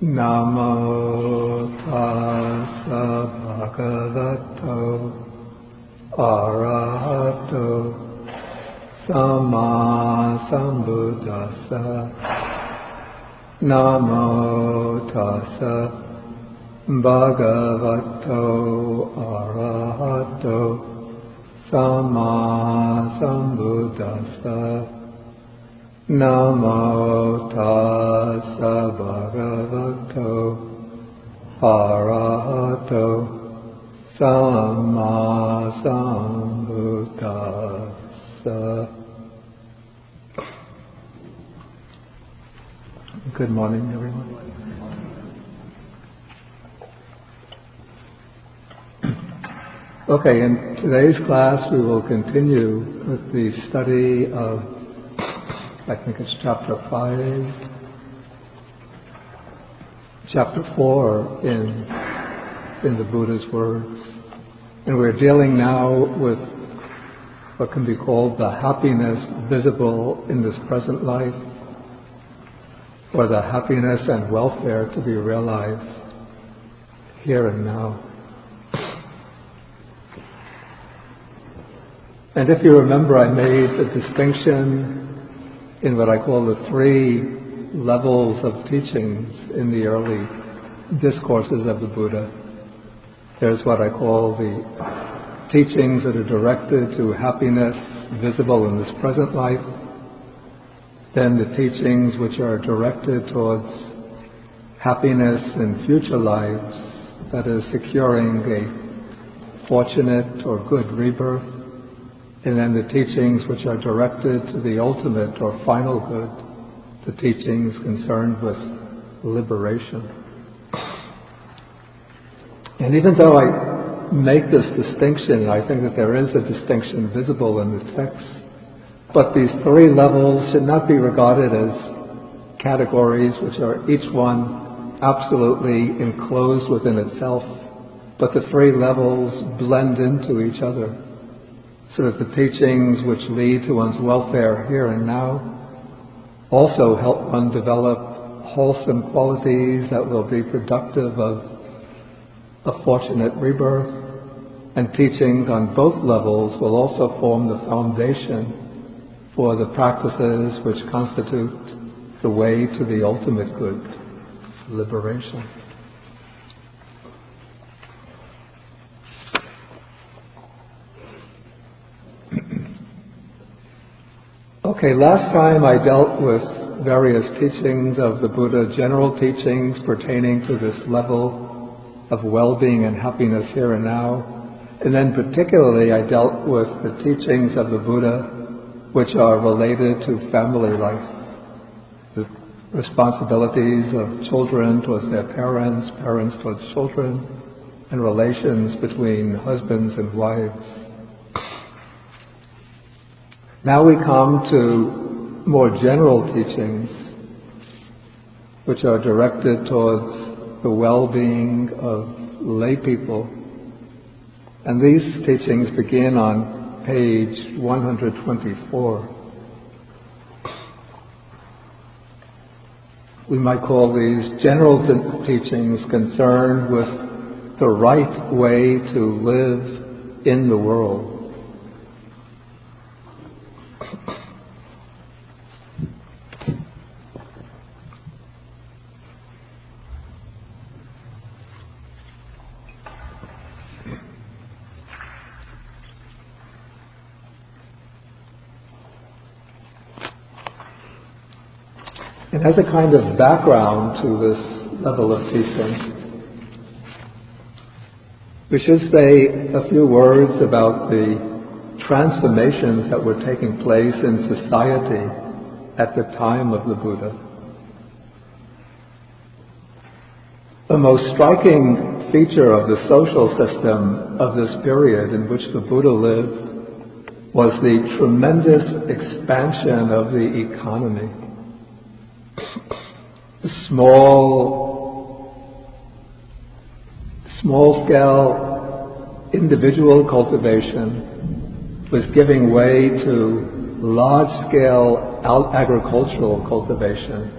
Namo tassa bhagavato arahato samma sambuddhassa. Namo tassa bhagavato arahato samma sambuddhassa. Namo tassa bhagavato arahato samma sambuddhassa. Good morning, everyone. Okay, in today's class we will continue with the study of, I think it's chapter 4 in the Buddha's words. And we're dealing now with what can be called the happiness visible in this present life, or the happiness and welfare to be realized here and now. And if you remember, I made the distinction in what I call the 3 levels of teachings in the early discourses of the Buddha. There's what I call the teachings that are directed to happiness visible in this present life. Then the teachings which are directed towards happiness in future lives, that is, securing a fortunate or good rebirth. And then the teachings which are directed to the ultimate or final good, the teachings concerned with liberation. And even though I make this distinction, I think that there is a distinction visible in the text, but these 3 levels should not be regarded as categories which are each one absolutely enclosed within itself, but the 3 levels blend into each other, so that the teachings which lead to one's welfare here and now also help one develop wholesome qualities that will be productive of a fortunate rebirth, and teachings on both levels will also form the foundation for the practices which constitute the way to the ultimate good, liberation. Okay, last time I dealt with various teachings of the Buddha, general teachings pertaining to this level of well-being and happiness here and now. And then particularly I dealt with the teachings of the Buddha which are related to family life, the responsibilities of children towards their parents, parents towards children, and relations between husbands and wives. Now we come to more general teachings which are directed towards the well-being of lay people. And these teachings begin on page 124. We might call these general teachings concerned with the right way to live in the world. And as a kind of background to this level of teaching, we should say a few words about the transformations that were taking place in society at the time of the Buddha. The most striking feature of the social system of this period in which the Buddha lived was the tremendous expansion of the economy. The small-scale individual cultivation was giving way to large-scale agricultural cultivation.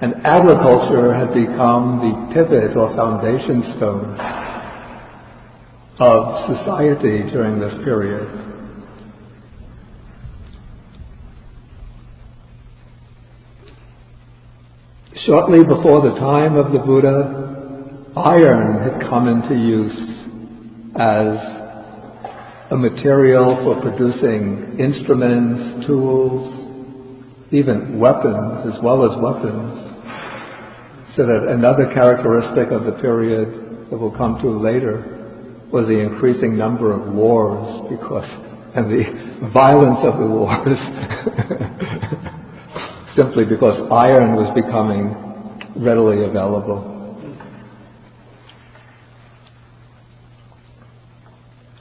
And agriculture had become the pivot or foundation stone of society during this period. Shortly before the time of the Buddha, iron had come into use as a material for producing instruments, tools, even weapons as well as weapons. So that another characteristic of the period that we'll come to later was the increasing number of wars and the violence of the wars simply because iron was becoming readily available.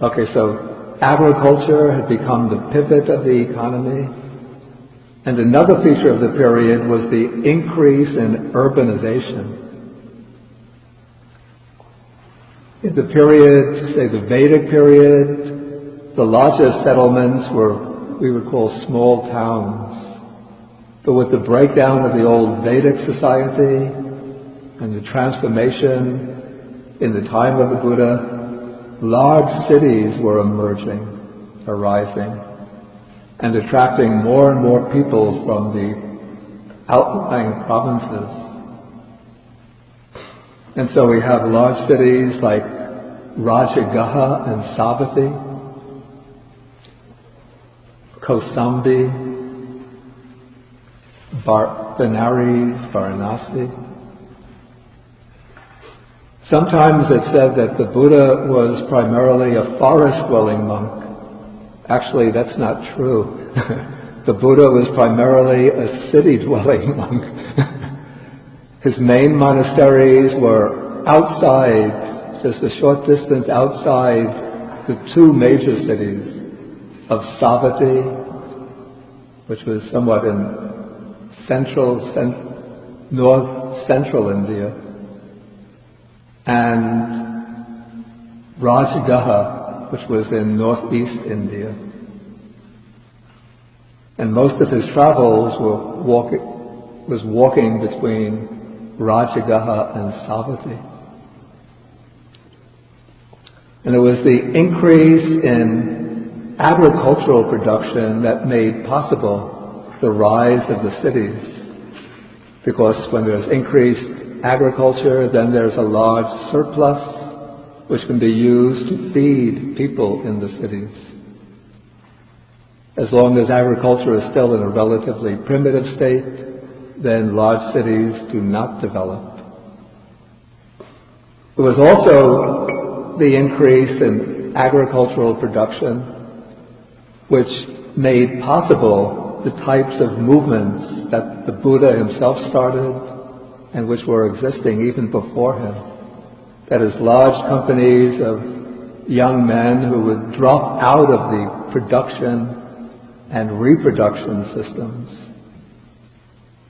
Okay, so agriculture had become the pivot of the economy. And another feature of the period was the increase in urbanization. In the period, say the Vedic period, the largest settlements were, we would call small towns. But with the breakdown of the old Vedic society and the transformation in the time of the Buddha, large cities were arising, and attracting more and more people from the outlying provinces. And so we have large cities like Rajagaha and Savatthi, Kosambi, Benares, Varanasi. Sometimes it's said that the Buddha was primarily a forest-dwelling monk. Actually, that's not true. The Buddha was primarily a city-dwelling monk. His main monasteries were outside, just a short distance outside the two major cities of Savatthi, which was somewhat in north-central India, and Rajagaha, which was in northeast India. And most of his travels was walking between Rajagaha and Savatthi. And it was the increase in agricultural production that made possible the rise of the cities. Because when there's increased agriculture, then there's a large surplus which can be used to feed people in the cities. As long as agriculture is still in a relatively primitive state, then large cities do not develop. There was also the increase in agricultural production, which made possible the types of movements that the Buddha himself started and which were existing even before him. That is, large companies of young men who would drop out of the production and reproduction systems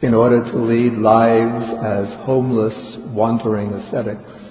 in order to lead lives as homeless, wandering ascetics.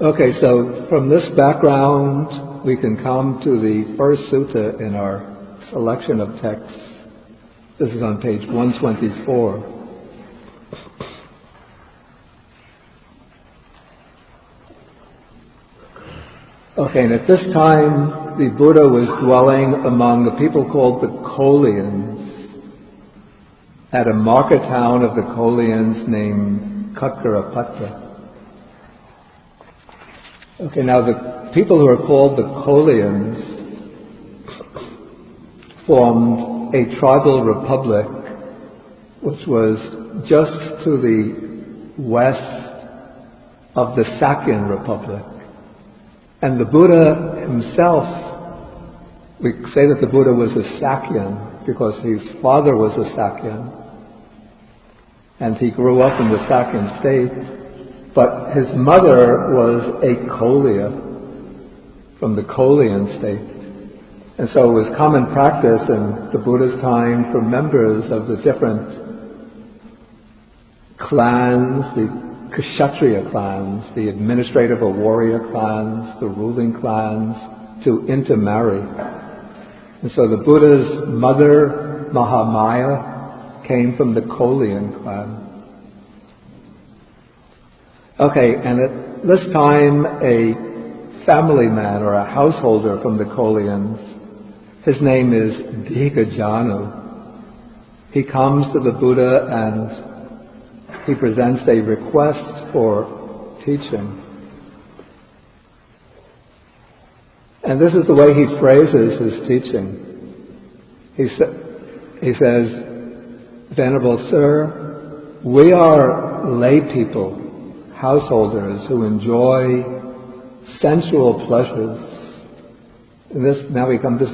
Okay, so from this background, we can come to the first sutta in our selection of texts. This is on page 124. Okay, and at this time, the Buddha was dwelling among the people called the Kolians, at a market town of the Kolians named Katgarapatra. Okay, now the people who are called the Kolians formed a tribal republic which was just to the west of the Sakyan Republic. And the Buddha himself, we say that the Buddha was a Sakyan because his father was a Sakyan, and he grew up in the Sakyan state. But his mother was a Kolya, from the Kolian state. And so it was common practice in the Buddha's time for members of the different clans, the Kshatriya clans, the administrative or warrior clans, the ruling clans, to intermarry. And so the Buddha's mother, Mahamaya, came from the Kolian clan. Okay, and at this time, a family man or a householder from the Kolians, his name is Dikajanu. He comes to the Buddha and he presents a request for teaching. And this is the way he phrases his teaching. He says, Venerable Sir, we are lay people, householders who enjoy sensual pleasures. And this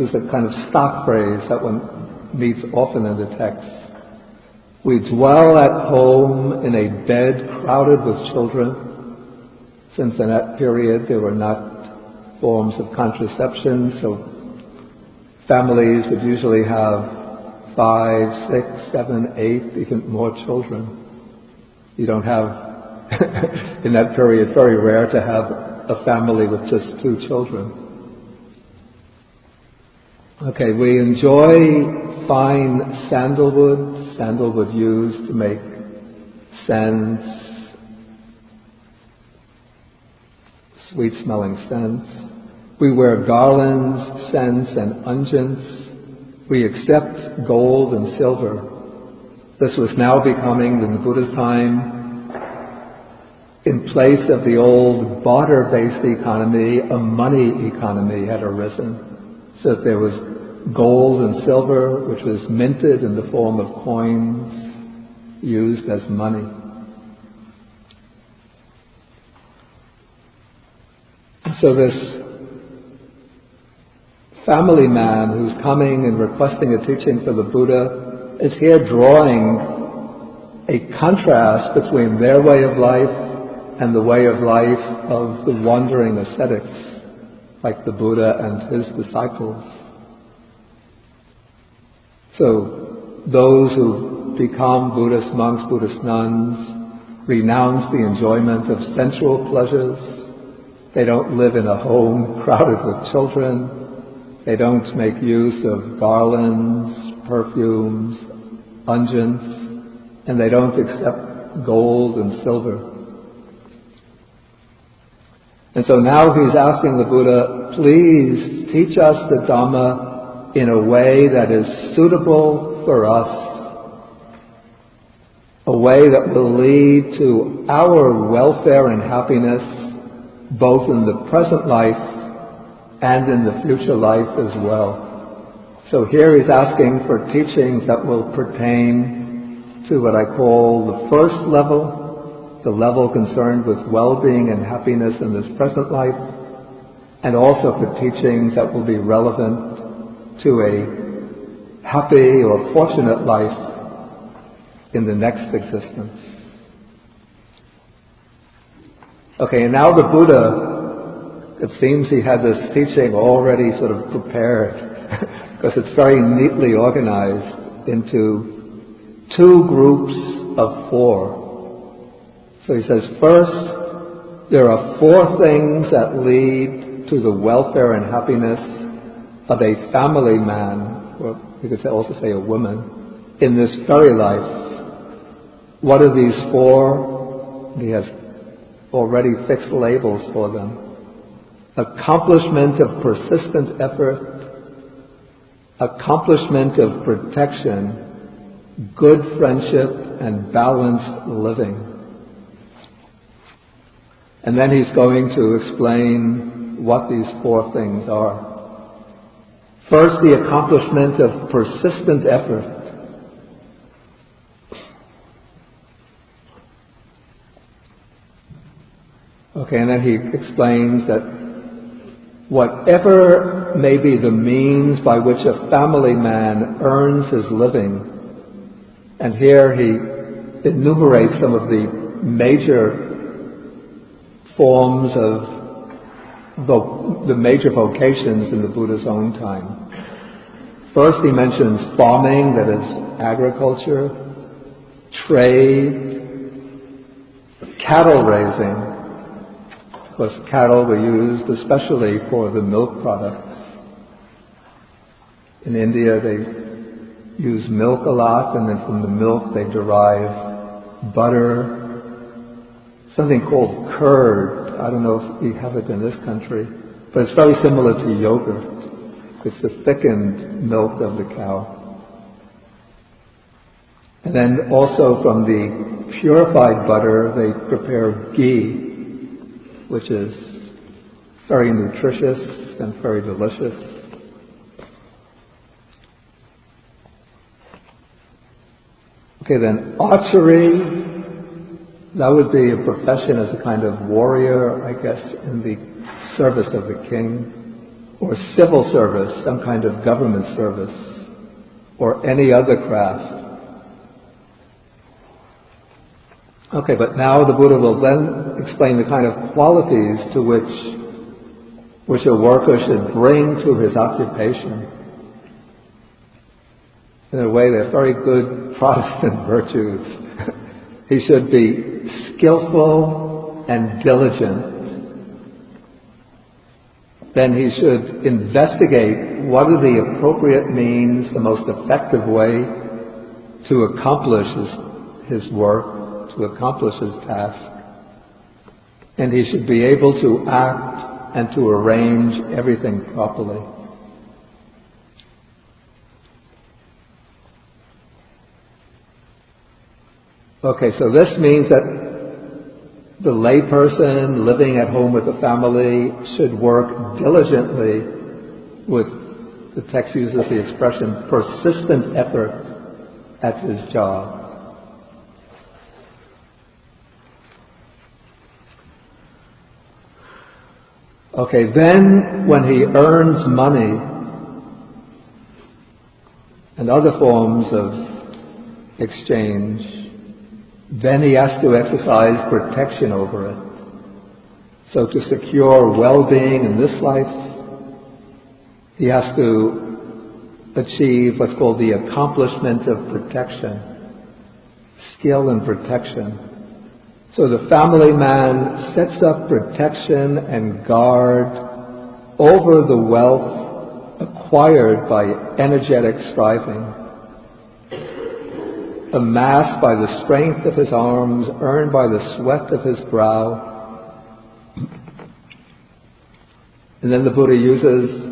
is a kind of stock phrase that one meets often in the text. We dwell at home in a bed crowded with children, since in that period there were not forms of contraception, so families would usually have 5, 6, 7, 8, even more children. You don't have, in that period, very rare to have a family with just 2 children. Okay, we enjoy fine sandalwood used to make scents, sweet-smelling scents. We wear garlands, scents, and unguents. We accept gold and silver. This was now becoming, in the Buddha's time, in place of the old barter-based economy, a money economy had arisen. So that there was gold and silver, which was minted in the form of coins, used as money. So this family man who's coming and requesting a teaching for the Buddha is here drawing a contrast between their way of life and the way of life of the wandering ascetics, like the Buddha and his disciples. So those who become Buddhist monks, Buddhist nuns, renounce the enjoyment of sensual pleasures. They don't live in a home crowded with children. They don't make use of garlands, perfumes, unguents, and they don't accept gold and silver. And so now he's asking the Buddha, please teach us the Dhamma in a way that is suitable for us, a way that will lead to our welfare and happiness both in the present life and in the future life as well. So here he's asking for teachings that will pertain to what I call the first level, the level concerned with well-being and happiness in this present life, and also for teachings that will be relevant to a happy or fortunate life in the next existence. Okay, and now the Buddha, it seems he had this teaching already sort of prepared because it's very neatly organized into 2 groups of 4. So he says, first, there are 4 things that lead to the welfare and happiness of a family man, or you could also say a woman, in this very life. What are these 4? He has already fixed labels for them. Accomplishment of persistent effort, accomplishment of protection, good friendship, and balanced living. And then he's going to explain what these 4 things are. First, the accomplishment of persistent effort. Okay, and then he explains that whatever may be the means by which a family man earns his living, and here he enumerates some of the major forms of the major vocations in the Buddha's own time. First, he mentions farming, that is agriculture, trade, cattle raising. Of course, cattle were used especially for the milk products. In India, they use milk a lot, and then from the milk they derive butter, something called curd. I don't know if we have it in this country, but it's very similar to yogurt. It's the thickened milk of the cow. And then also from the purified butter, they prepare ghee, which is very nutritious and very delicious. Okay, then archery. That would be a profession as a kind of warrior, I guess, in the service of the king, or civil service, some kind of government service, or any other craft. Okay, but now the Buddha will then explain the kind of qualities to which a worker should bring to his occupation. In a way, they're very good Protestant virtues. He should be skillful and diligent. Then he should investigate what are the appropriate means, the most effective way to accomplish his work, to accomplish his task. And he should be able to act and to arrange everything properly. Okay, so this means that the layperson living at home with the family should work diligently with, the text uses the expression, persistent effort at his job. Okay, then when he earns money and other forms of exchange, then he has to exercise protection over it. So to secure well-being in this life, he has to achieve what's called the accomplishment of protection, skill in protection. So the family man sets up protection and guard over the wealth acquired by energetic striving, amassed by the strength of his arms, earned by the sweat of his brow. And then the Buddha uses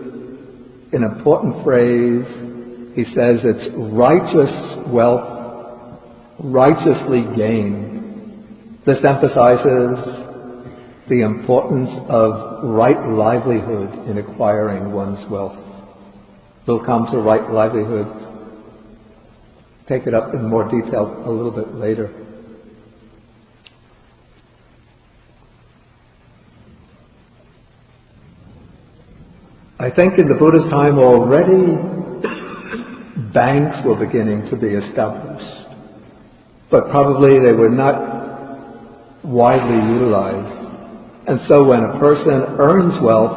an important phrase. He says it's righteous wealth, righteously gained. This emphasizes the importance of right livelihood in acquiring one's wealth. We'll come to right livelihood, take it up in more detail a little bit later. I think in the Buddha's time already banks were beginning to be established, but probably they were not widely utilized. And so when a person earns wealth,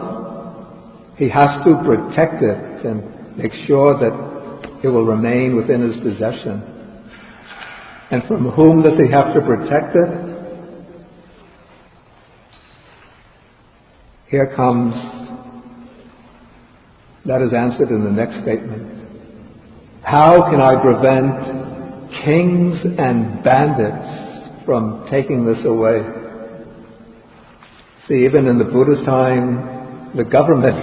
he has to protect it and make sure that it will remain within his possession. And from whom does he have to protect it? Here comes, that is answered in the next statement. How can I prevent kings and bandits from taking this away? See, even in the Buddha's time, the government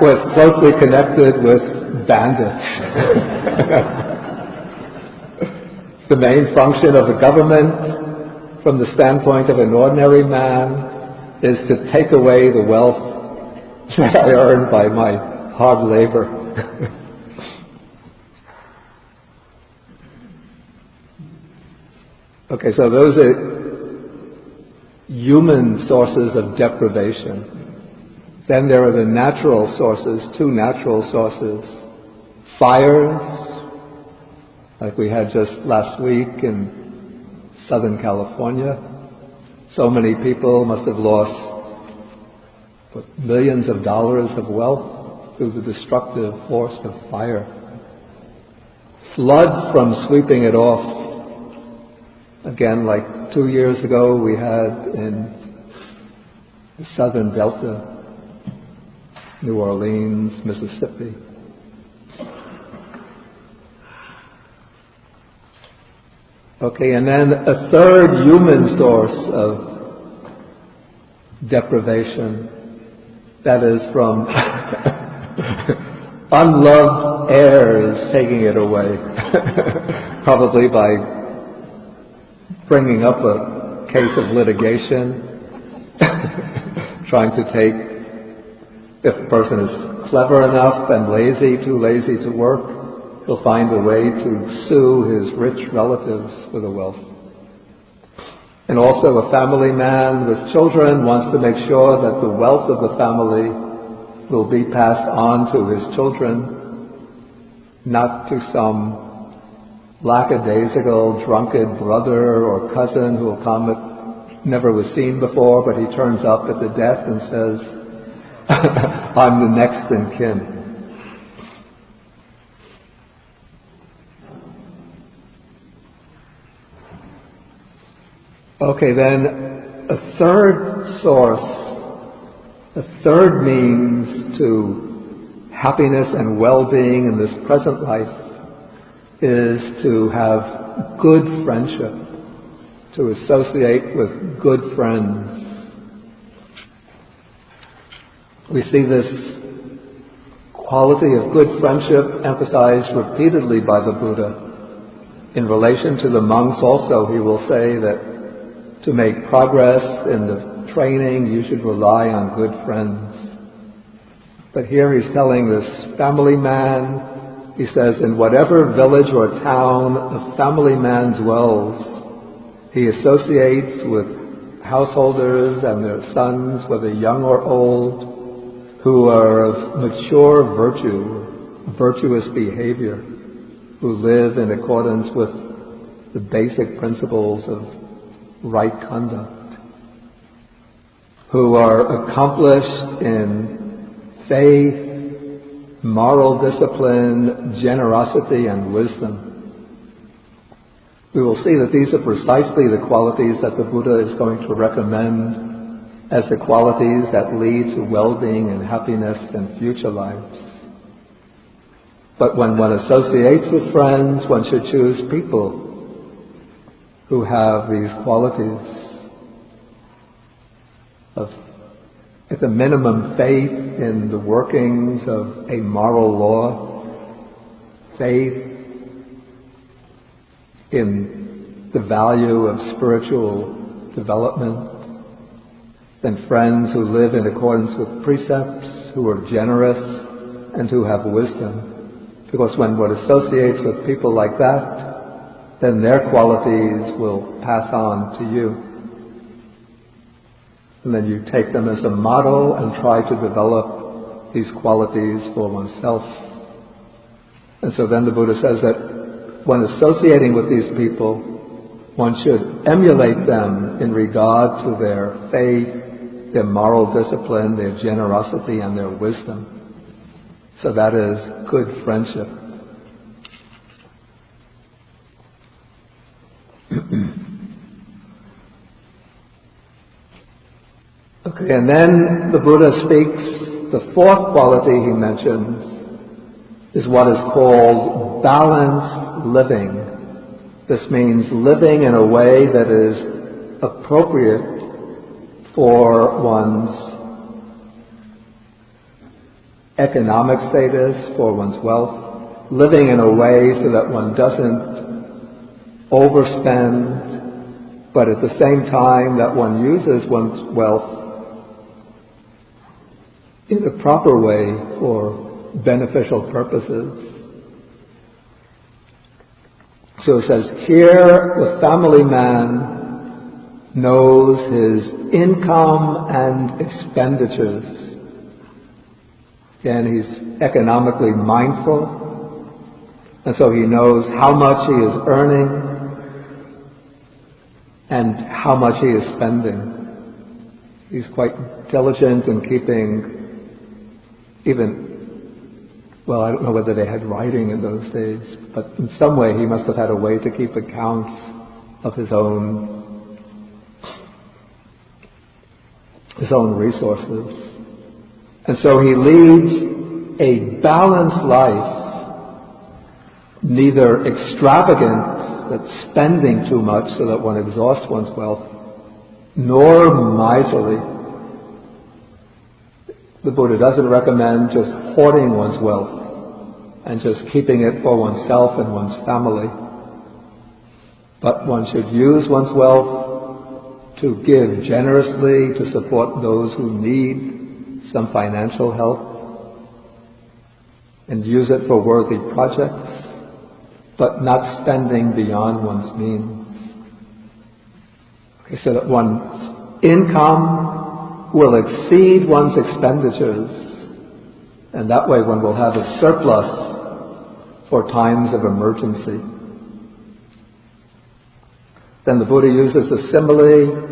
was closely connected with bandits. The main function of the government, from the standpoint of an ordinary man, is to take away the wealth that I earned by my hard labor. Okay, so those are human sources of deprivation. Then there are the natural sources, two natural sources. Fires, like we had just last week in Southern California, So many people must have lost millions of dollars of wealth through the destructive force of fire. Floods from sweeping it off. Again, like 2 years ago, we had in the southern Delta, New Orleans, Mississippi. Okay, and then a third human source of deprivation, that is from unloved heirs taking it away, probably by bringing up a case of litigation, trying to take, if a person is clever enough and too lazy to work, he'll find a way to sue his rich relatives for the wealth. And also a family man with children wants to make sure that the wealth of the family will be passed on to his children, not to some lackadaisical, drunken brother or cousin who will come, never was seen before, but he turns up at the death and says, I'm the next in kin. Okay, then a third source, a third means to happiness and well-being in this present life is to have good friendship, to associate with good friends. We see this quality of good friendship emphasized repeatedly by the Buddha. In relation to the monks also, he will say that to make progress in the training, you should rely on good friends. But here he's telling this family man, he says, in whatever village or town a family man dwells, he associates with householders and their sons, whether young or old, who are of mature virtue, virtuous behavior, who live in accordance with the basic principles of right conduct, who are accomplished in faith, moral discipline, generosity, and wisdom. We will see that these are precisely the qualities that the Buddha is going to recommend as the qualities that lead to well-being and happiness in future lives. But when one associates with friends, one should choose people who have these qualities of, at the minimum, faith in the workings of a moral law, faith in the value of spiritual development, then friends who live in accordance with precepts, who are generous, and who have wisdom. Because when one associates with people like that, then their qualities will pass on to you. And then you take them as a model and try to develop these qualities for oneself. And so then the Buddha says that when associating with these people, one should emulate them in regard to their faith, their moral discipline, their generosity, and their wisdom. So that is good friendship. Okay, and then the Buddha speaks, the fourth quality he mentions is what is called balanced living. This means living in a way that is appropriate for one's economic status, for one's wealth, living in a way so that one doesn't overspend, but at the same time that one uses one's wealth in a proper way for beneficial purposes. So it says, here the family man knows his income and expenditures. Again, he's economically mindful, and so he knows how much he is earning, and how much he is spending. He's quite diligent in keeping well, I don't know whether they had writing in those days, but in some way he must have had a way to keep accounts of his own resources. And so he leads a balanced life, neither extravagant, that's spending too much so that one exhausts one's wealth, nor miserly. The Buddha doesn't recommend just hoarding one's wealth and just keeping it for oneself and one's family. But one should use one's wealth to give generously, to support those who need some financial help, and use it for worthy projects, but not spending beyond one's means. Okay, so that one's income will exceed one's expenditures, and that way one will have a surplus for times of emergency. Then the Buddha uses a simile,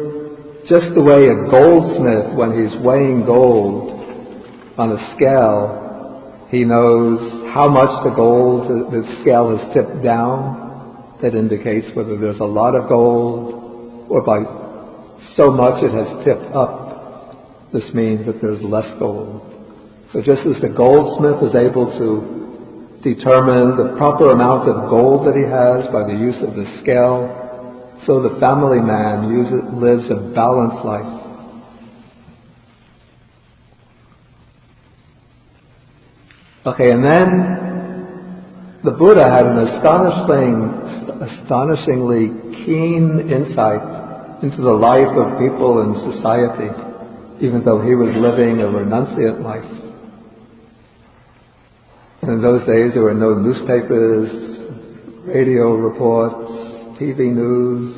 just the way a goldsmith, when he's weighing gold on a scale, he knows how much the scale is tipped down. That indicates whether there's a lot of gold, or by so much it has tipped up. This means that there's less gold. So just as the goldsmith is able to determine the proper amount of gold that he has by the use of the scale, so the family man lives a balanced life. Okay, and then the Buddha had an astonishingly keen insight into the life of people in society, even though he was living a renunciant life. And in those days there were no newspapers, radio reports, TV news.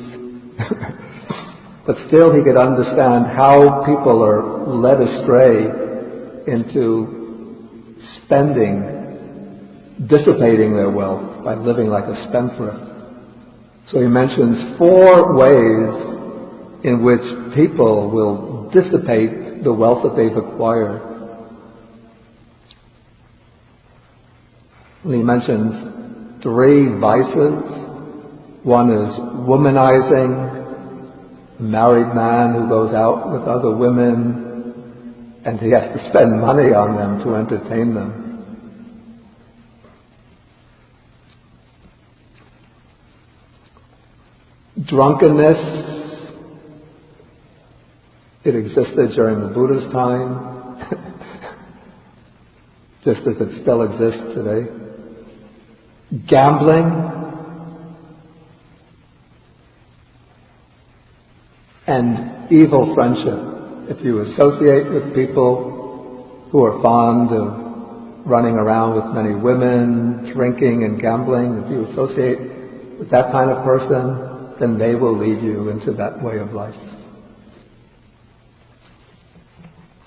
But still he could understand how people are led astray into dissipating their wealth by living like a spendthrift. So he mentions 4 ways in which people will dissipate the wealth that they've acquired. And he mentions 3 vices. One is womanizing, a married man who goes out with other women and he has to spend money on them to entertain them. Drunkenness. It existed during the Buddha's time, just as it still exists today. Gambling, and evil friendship. If you associate with people who are fond of running around with many women, drinking and gambling, if you associate with that kind of person, then they will lead you into that way of life.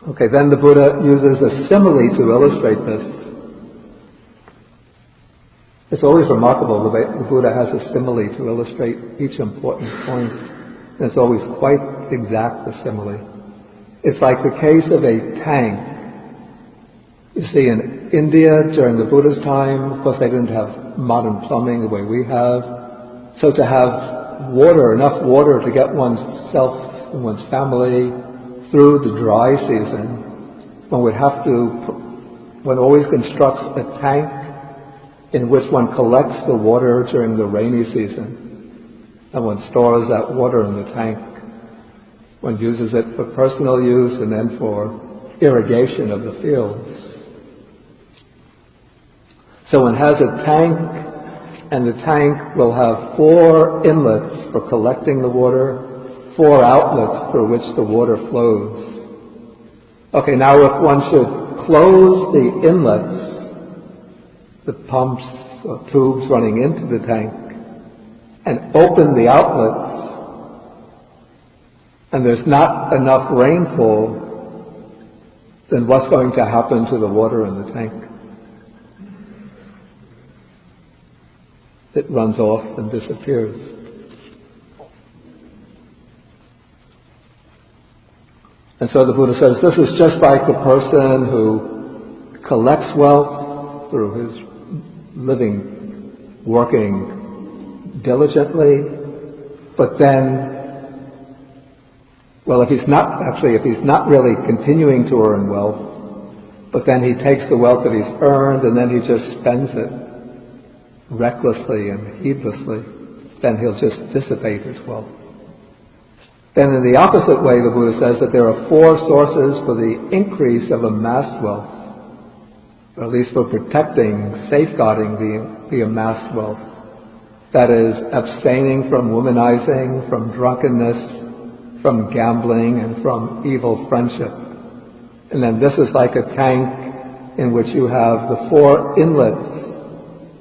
Okay, then the Buddha uses a simile to illustrate this. It's always remarkable the way the Buddha has a simile to illustrate each important point. And it's always quite exact, the simile. It's like the case of a tank. You see, in India during the Buddha's time, of course they didn't have modern plumbing the way we have. So to have water, enough water to get oneself and one's family through the dry season, one always constructs a tank in which one collects the water during the rainy season, and one stores that water in the tank. One uses it for personal use and then for irrigation of the fields. So one has a tank, and the tank will have 4 inlets for collecting the water, 4 outlets through which the water flows. Okay, now if one should close the inlets, the pumps or tubes running into the tank, and open the outlets, and there's not enough rainfall, then what's going to happen to the water in the tank? It runs off and disappears. And so the Buddha says this is just like the person who collects wealth through his living, working diligently, but then, well, if he's not really continuing to earn wealth, but then he takes the wealth that he's earned and then he just spends it recklessly and heedlessly, then he'll just dissipate his wealth. Then in the opposite way, the Buddha says that there are 4 sources for the increase of amassed wealth, or at least for protecting, safeguarding the amassed wealth. That is, abstaining from womanizing, from drunkenness, from gambling, and from evil friendship. And then this is like a tank in which you have the 4 inlets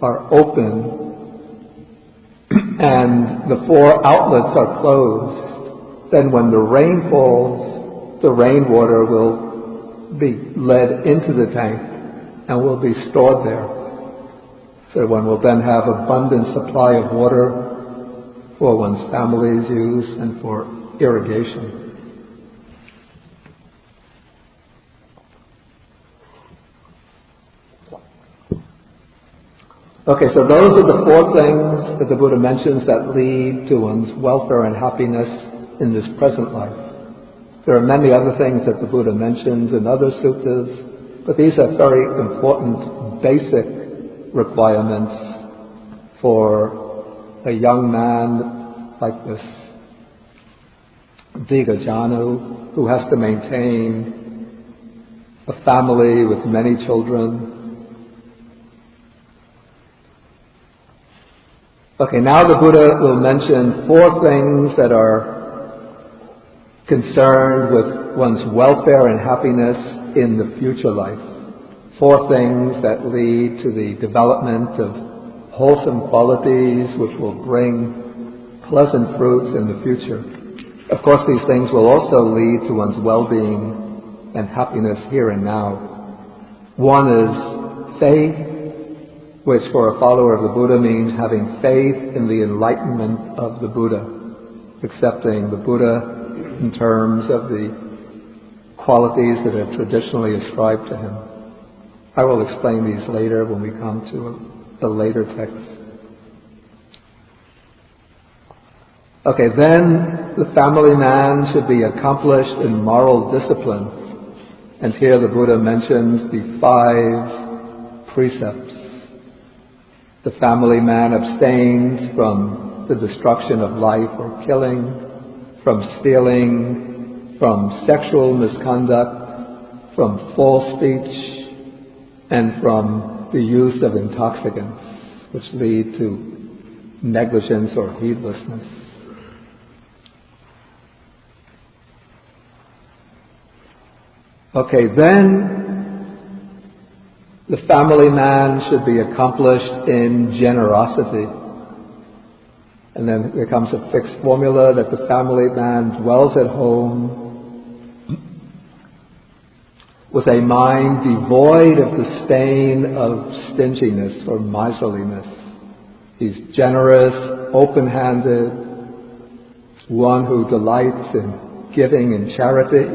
are open and the 4 outlets are closed. Then when the rain falls, the rainwater will be led into the tank and will be stored there. So one will then have abundant supply of water for one's family's use and for irrigation. Okay, so those are the 4 things that the Buddha mentions that lead to one's welfare and happiness in this present life. There are many other things that the Buddha mentions in other suttas, but these are very important basic requirements for a young man like this Digajanu, who has to maintain a family with many children. Okay, now the Buddha will mention 4 things that are concerned with one's welfare and happiness in the future life. 4 things that lead to the development of wholesome qualities which will bring pleasant fruits in the future. Of course, these things will also lead to one's well-being and happiness here and now. One is faith, which for a follower of the Buddha means having faith in the enlightenment of the Buddha, accepting the Buddha in terms of the qualities that are traditionally ascribed to him. I will explain these later when we come to a later text. Okay, then the family man should be accomplished in moral discipline. And here the Buddha mentions the 5 precepts. The family man abstains from the destruction of life or killing, from stealing, from sexual misconduct, from false speech, and from the use of intoxicants, which lead to negligence or heedlessness. Okay, then the family man should be accomplished in generosity. And then there comes a fixed formula that the family man dwells at home with a mind devoid of the stain of stinginess or miserliness. He's generous, open-handed, one who delights in giving and charity,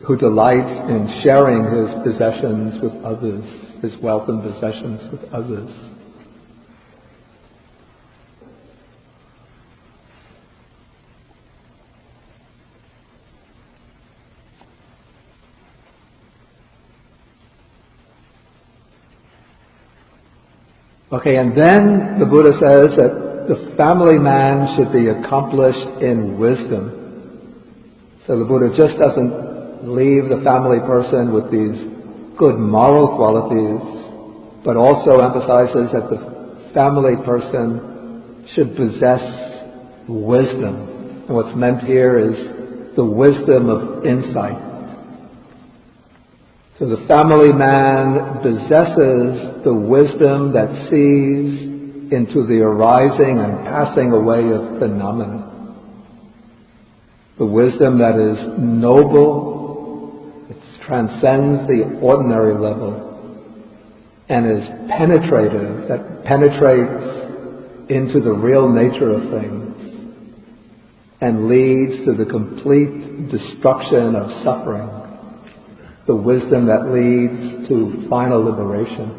who delights in sharing his possessions with others, his wealth and possessions with others. Okay, and then the Buddha says that the family man should be accomplished in wisdom. So the Buddha just doesn't leave the family person with these good moral qualities, but also emphasizes that the family person should possess wisdom. And what's meant here is the wisdom of insight. So the family man possesses the wisdom that sees into the arising and passing away of phenomena. The wisdom that is noble, it transcends the ordinary level, and is penetrative, that penetrates into the real nature of things. and leads to the complete destruction of suffering, the wisdom that leads to final liberation.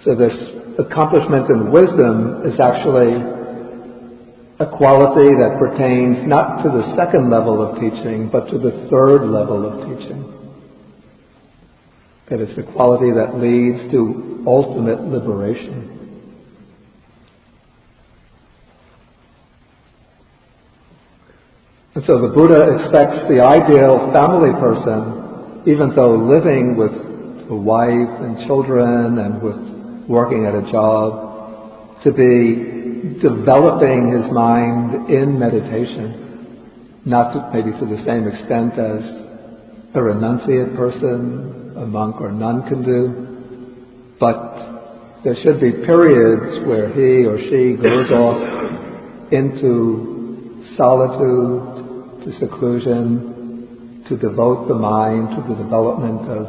So this accomplishment in wisdom is actually a quality that pertains not to the second level of teaching, but to the third level of teaching. That it's the quality that leads to ultimate liberation. And so the Buddha expects the ideal family person, even though living with a wife and children and with working at a job, to be developing his mind in meditation, not maybe to the same extent as a renunciate person, a monk or nun can do, but there should be periods where he or she goes off into solitude, to seclusion, to devote the mind to the development of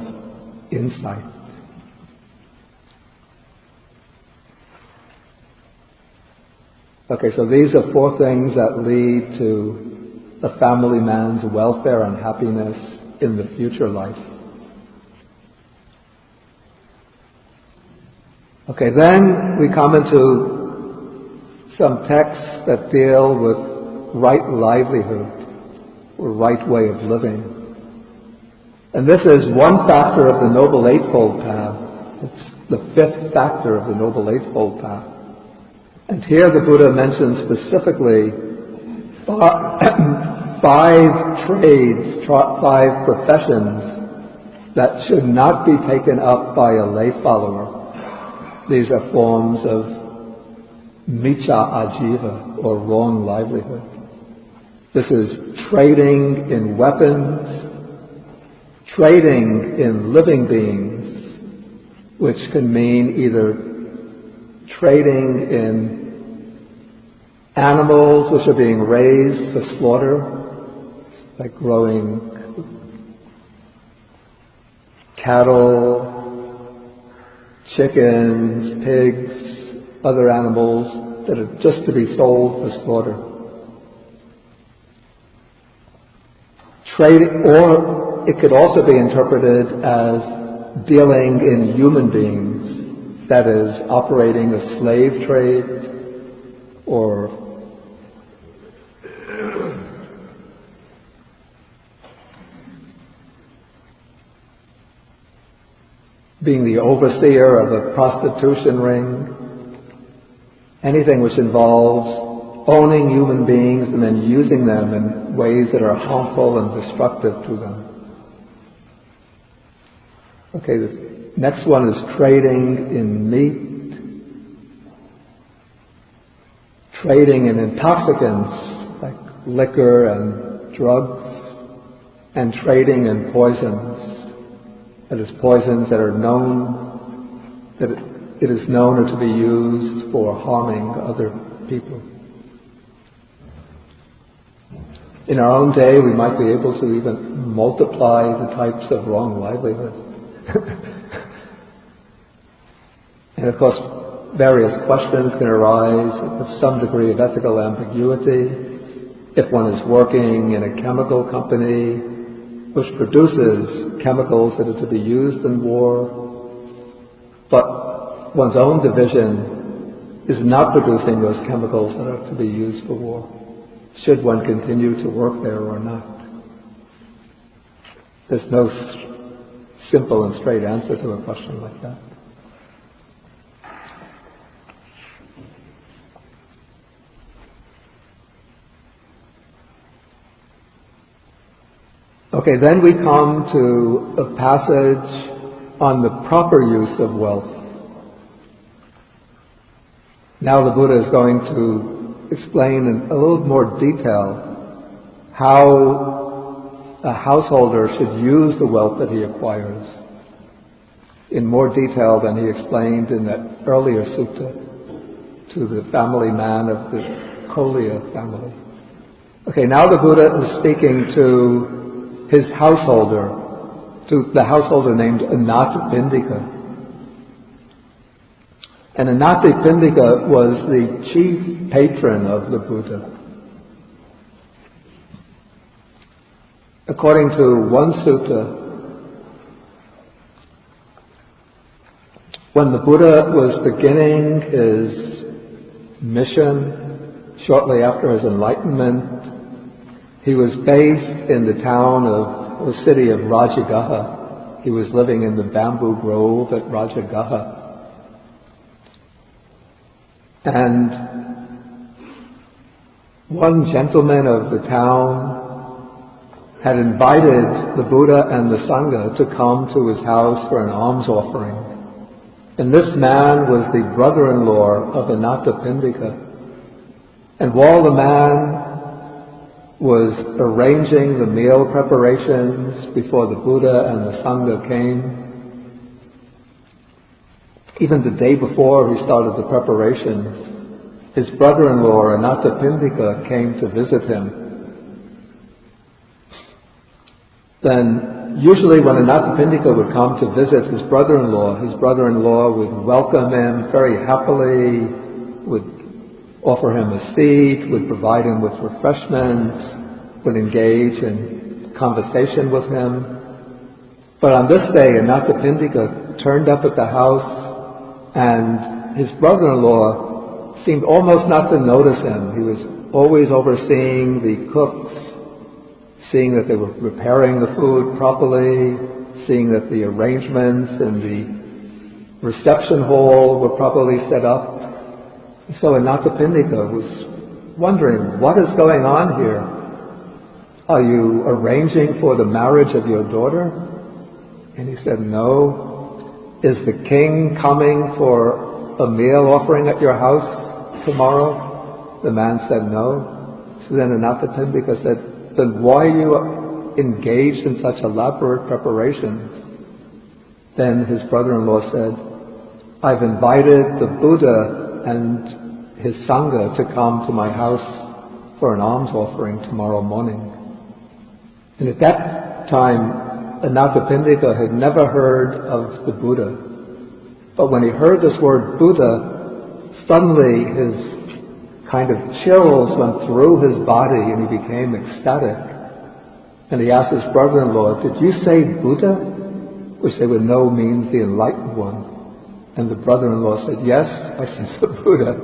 insight. Okay, so these are four things that lead to a family man's welfare and happiness in the future life. Okay, then we come into some texts that deal with right livelihood, or right way of living. And this is one factor of the Noble Eightfold Path. It's the fifth factor of the Noble Eightfold Path. And here the Buddha mentions specifically five trades, five professions that should not be taken up by a lay follower. These are forms of miccha ajiva, or wrong livelihood. This is trading in weapons, trading in living beings, which can mean either trading in animals which are being raised for slaughter, like growing cattle, chickens, pigs, other animals that are just to be sold for slaughter. Trading, or it could also be interpreted as dealing in human beings, that is, operating a slave trade, or being the overseer of a prostitution ring, anything which involves owning human beings and then using them in ways that are harmful and destructive to them. Okay, the next one is trading in meat, trading in intoxicants like liquor and drugs, and trading in poisons. That is, poisons that are known, that it is known are to be used for harming other people. In our own day, we might be able to even multiply the types of wrong livelihoods. And of course, various questions can arise with some degree of ethical ambiguity. If one is working in a chemical company which produces chemicals that are to be used in war, but one's own division is not producing those chemicals that are to be used for war, should one continue to work there or not? There's no simple and straight answer to a question like that. Okay, then we come to a passage on the proper use of wealth. Now the Buddha is going to explain in a little more detail how a householder should use the wealth that he acquires, in more detail than he explained in that earlier sutta to the family man of the Kolya family. Okay, now the Buddha is speaking to his householder, to the householder named Anathapindika. And Anathapindika was the chief patron of the Buddha. According to one sutta, when the Buddha was beginning his mission, shortly after his enlightenment, he was based in the city of Rajagaha. He was living in the bamboo grove at Rajagaha. And one gentleman of the town had invited the Buddha and the Sangha to come to his house for an alms offering. And this man was the brother-in-law of Anathapindika. And while the man was arranging the meal preparations before the Buddha and the Sangha came, even the day before he started the preparations, his brother-in-law Anathapindika came to visit him. Then, usually when Anathapindika would come to visit his brother-in-law would welcome him very happily, would offer him a seat, would provide him with refreshments, would engage in conversation with him. But on this day, Anathapindika turned up at the house, and his brother-in-law seemed almost not to notice him. He was always overseeing the cooks, seeing that they were preparing the food properly, seeing that the arrangements in the reception hall were properly set up. So Anathapindika was wondering, what is going on here? Are you arranging for the marriage of your daughter? And he said, no. Is the king coming for a meal offering at your house tomorrow? The man said, no. So then Anathapindika said, then why are you engaged in such elaborate preparations? Then his brother-in-law said, I've invited the Buddha and his Sangha to come to my house for an alms offering tomorrow morning. And at that time, Anathapindika had never heard of the Buddha. But when he heard this word Buddha, suddenly his kind of chills went through his body and he became ecstatic. And he asked his brother-in-law, did you say Buddha? Which they would know means the enlightened one. And the brother-in-law said, yes, I said the Buddha.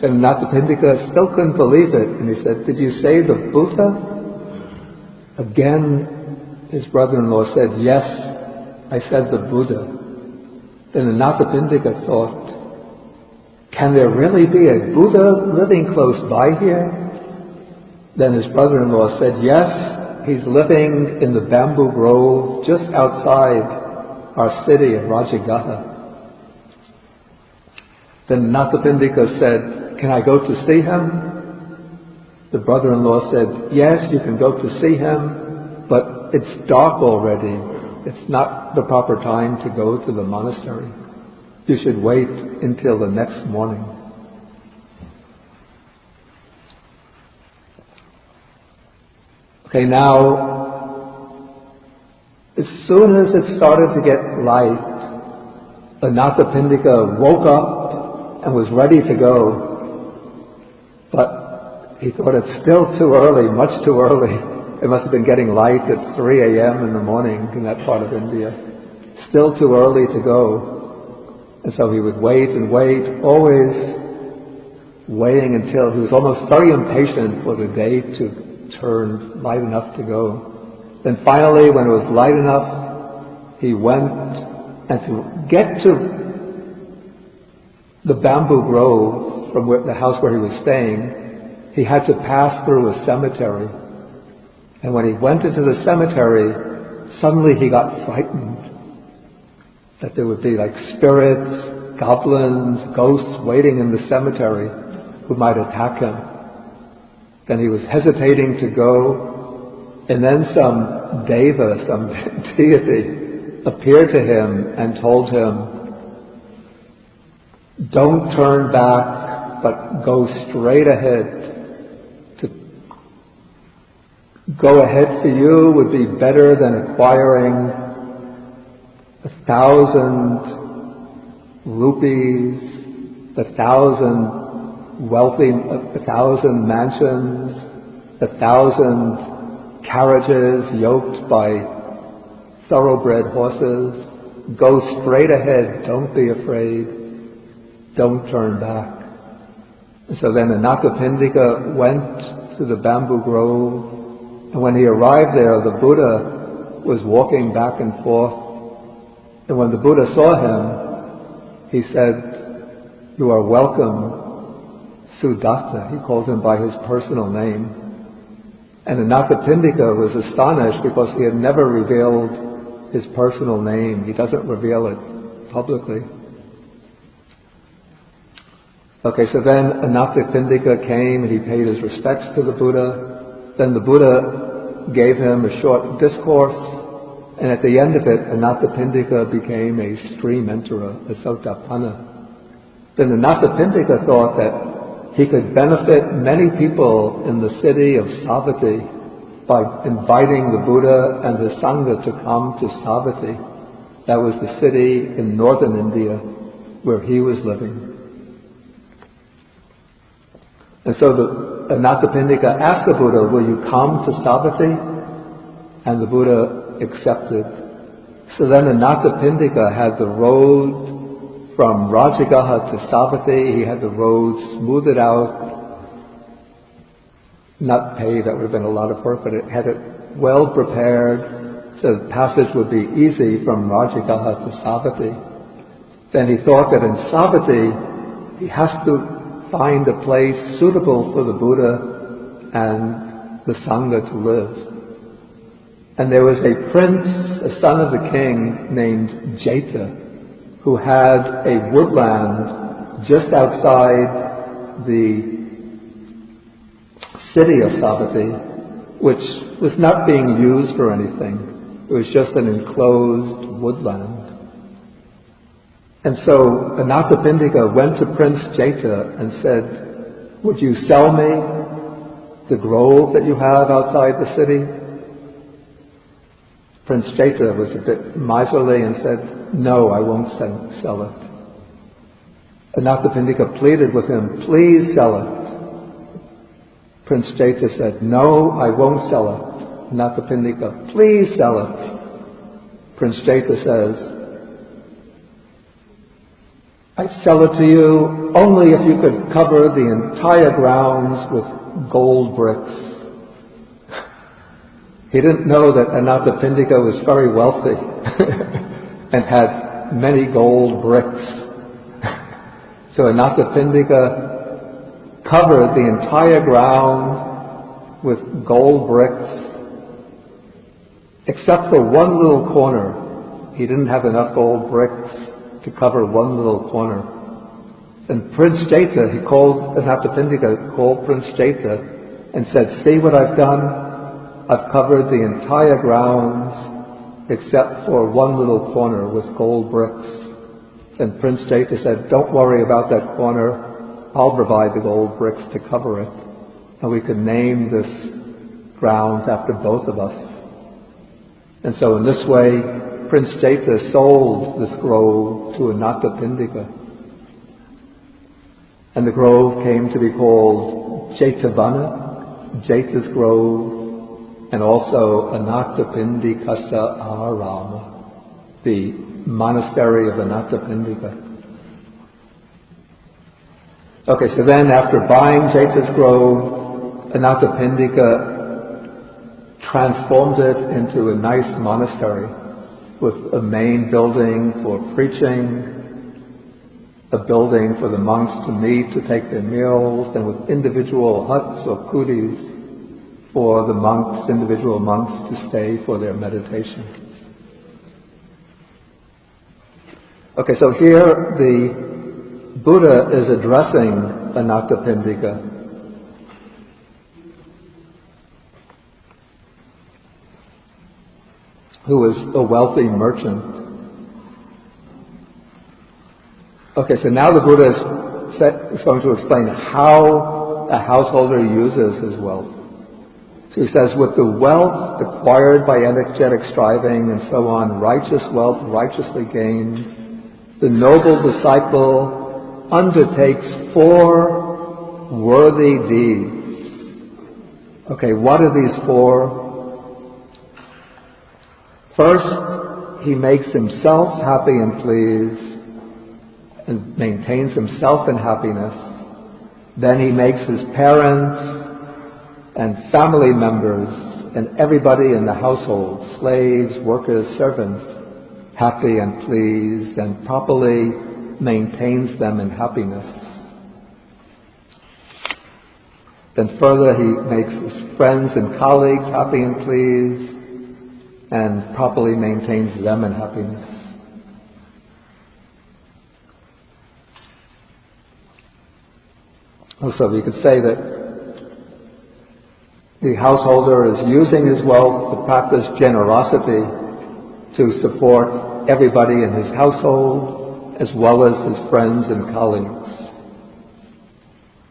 And Anathapindika still couldn't believe it. And he said, did you say the Buddha? Again, his brother-in-law said, yes, I said the Buddha. Then Anathapindika thought, can there really be a Buddha living close by here? Then his brother-in-law said, yes, he's living in the bamboo grove just outside our city of Rajagaha. Then Anathapindika said, can I go to see him? The brother-in-law said, yes, you can go to see him, but it's dark already. It's not the proper time to go to the monastery. You should wait until the next morning. Okay, now, as soon as it started to get light, Anathapindika woke up and was ready to go. But he thought it's still too early, much too early. It must have been getting light at 3 a.m. in the morning in that part of India. Still too early to go. And so he would wait and wait, always waiting until he was almost very impatient for the day to turn light enough to go. Then finally, when it was light enough, he went, and to get to the bamboo grove from the house where he was staying, he had to pass through a cemetery. And when he went into the cemetery, suddenly he got frightened that there would be like spirits, goblins, ghosts waiting in the cemetery who might attack him. Then he was hesitating to go, and then some deva, some deity, appeared to him and told him, don't turn back, but go straight ahead. To go ahead for you would be better than acquiring 1,000 rupees, 1,000 wealthy, 1,000 mansions, 1,000 carriages yoked by thoroughbred horses. Go straight ahead, don't be afraid, don't turn back. And so then Anathapindika went to the bamboo grove, and when he arrived there, the Buddha was walking back and forth. And when the Buddha saw him, he said, "You are welcome, Sudatta." He called him by his personal name. And Anathapindika was astonished because he had never revealed his personal name. He doesn't reveal it publicly. Okay, so then Anathapindika came and he paid his respects to the Buddha. Then the Buddha gave him a short discourse, and at the end of it, Anathapindika became a stream enterer, a Sotapanna. Then Anathapindika thought that he could benefit many people in the city of Savatthi by inviting the Buddha and his Sangha to come to Savatthi. That was the city in northern India where he was living. And so Anathapindika asked the Buddha, "Will you come to Savatthi?" And the Buddha accepted. So then Anathapindika had the road from Rajagaha to Savatthi. He had the road smoothed out, not paved, that would have been a lot of work, but it had it well prepared so the passage would be easy from Rajagaha to Savatthi. Then he thought that in Savatthi he has to find a place suitable for the Buddha and the Sangha to live. And there was a prince, a son of the king, named Jeta, who had a woodland just outside the city of Savatthi, which was not being used for anything. It was just an enclosed woodland. And so Anathapindika went to Prince Jeta and said, "Would you sell me the grove that you have outside the city?" Prince Jeta was a bit miserly and said, "No, I won't sell it." Anathapindika pleaded with him, "Please sell it." Prince Jeta said, "No, I won't sell it." Anathapindika, "Please sell it." Prince Jeta says, "I'd sell it to you only if you could cover the entire grounds with gold bricks." He didn't know that Anathapindika was very wealthy and had many gold bricks. So Anathapindika covered the entire ground with gold bricks, except for one little corner. He didn't have enough gold bricks to cover one little corner. And Prince Jeta, Anathapindika called Prince Jeta and said, "See what I've done? I've covered the entire grounds except for one little corner with gold bricks." And Prince Jeta said, "Don't worry about that corner. I'll provide the gold bricks to cover it. And we can name this grounds after both of us." And so in this way, Prince Jeta sold this grove to Anathapindika. And the grove came to be called Jetavana, Jeta's grove, and also Anathapindikasa Arama, the monastery of Anathapindika. Okay, so then after buying Jeta's grove, Anathapindika transformed it into a nice monastery with a main building for preaching, a building for the monks to meet, to take their meals, and with individual huts or kutis for the monks, individual monks to stay for their meditation. Okay, so here the Buddha is addressing Anathapindika. Who was a wealthy merchant. Okay, so now the Buddha is going to explain how a householder uses his wealth. So he says, with the wealth acquired by energetic striving and so on, righteous wealth righteously gained, the noble disciple undertakes 4 worthy deeds. Okay, what are these 4 First, he makes himself happy and pleased and maintains himself in happiness. Then he makes his parents and family members and everybody in the household, slaves, workers, servants, happy and pleased, and properly maintains them in happiness. Then further, he makes his friends and colleagues happy and pleased, and properly maintains them in happiness. Also, we could say that the householder is using his wealth to practice generosity to support everybody in his household as well as his friends and colleagues.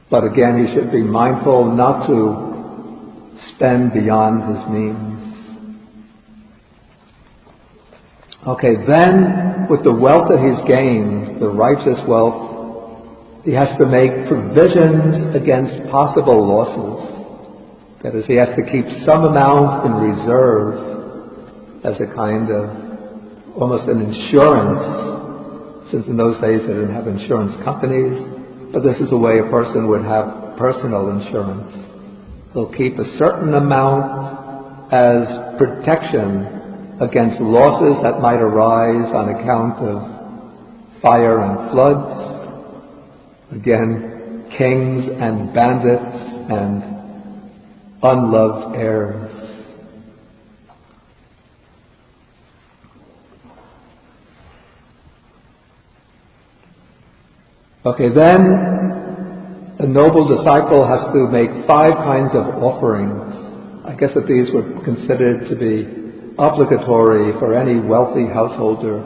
But again, he should be mindful not to spend beyond his means. Okay, then with the wealth that he's gained, the righteous wealth, he has to make provisions against possible losses. That is, he has to keep some amount in reserve as a kind of almost an insurance, since in those days they didn't have insurance companies, but this is the way a person would have personal insurance. He'll keep a certain amount as protection against losses that might arise on account of fire and floods, again, kings and bandits and unloved heirs. Okay, then a noble disciple has to make 5 kinds of offerings. I guess that these were considered to be obligatory for any wealthy householder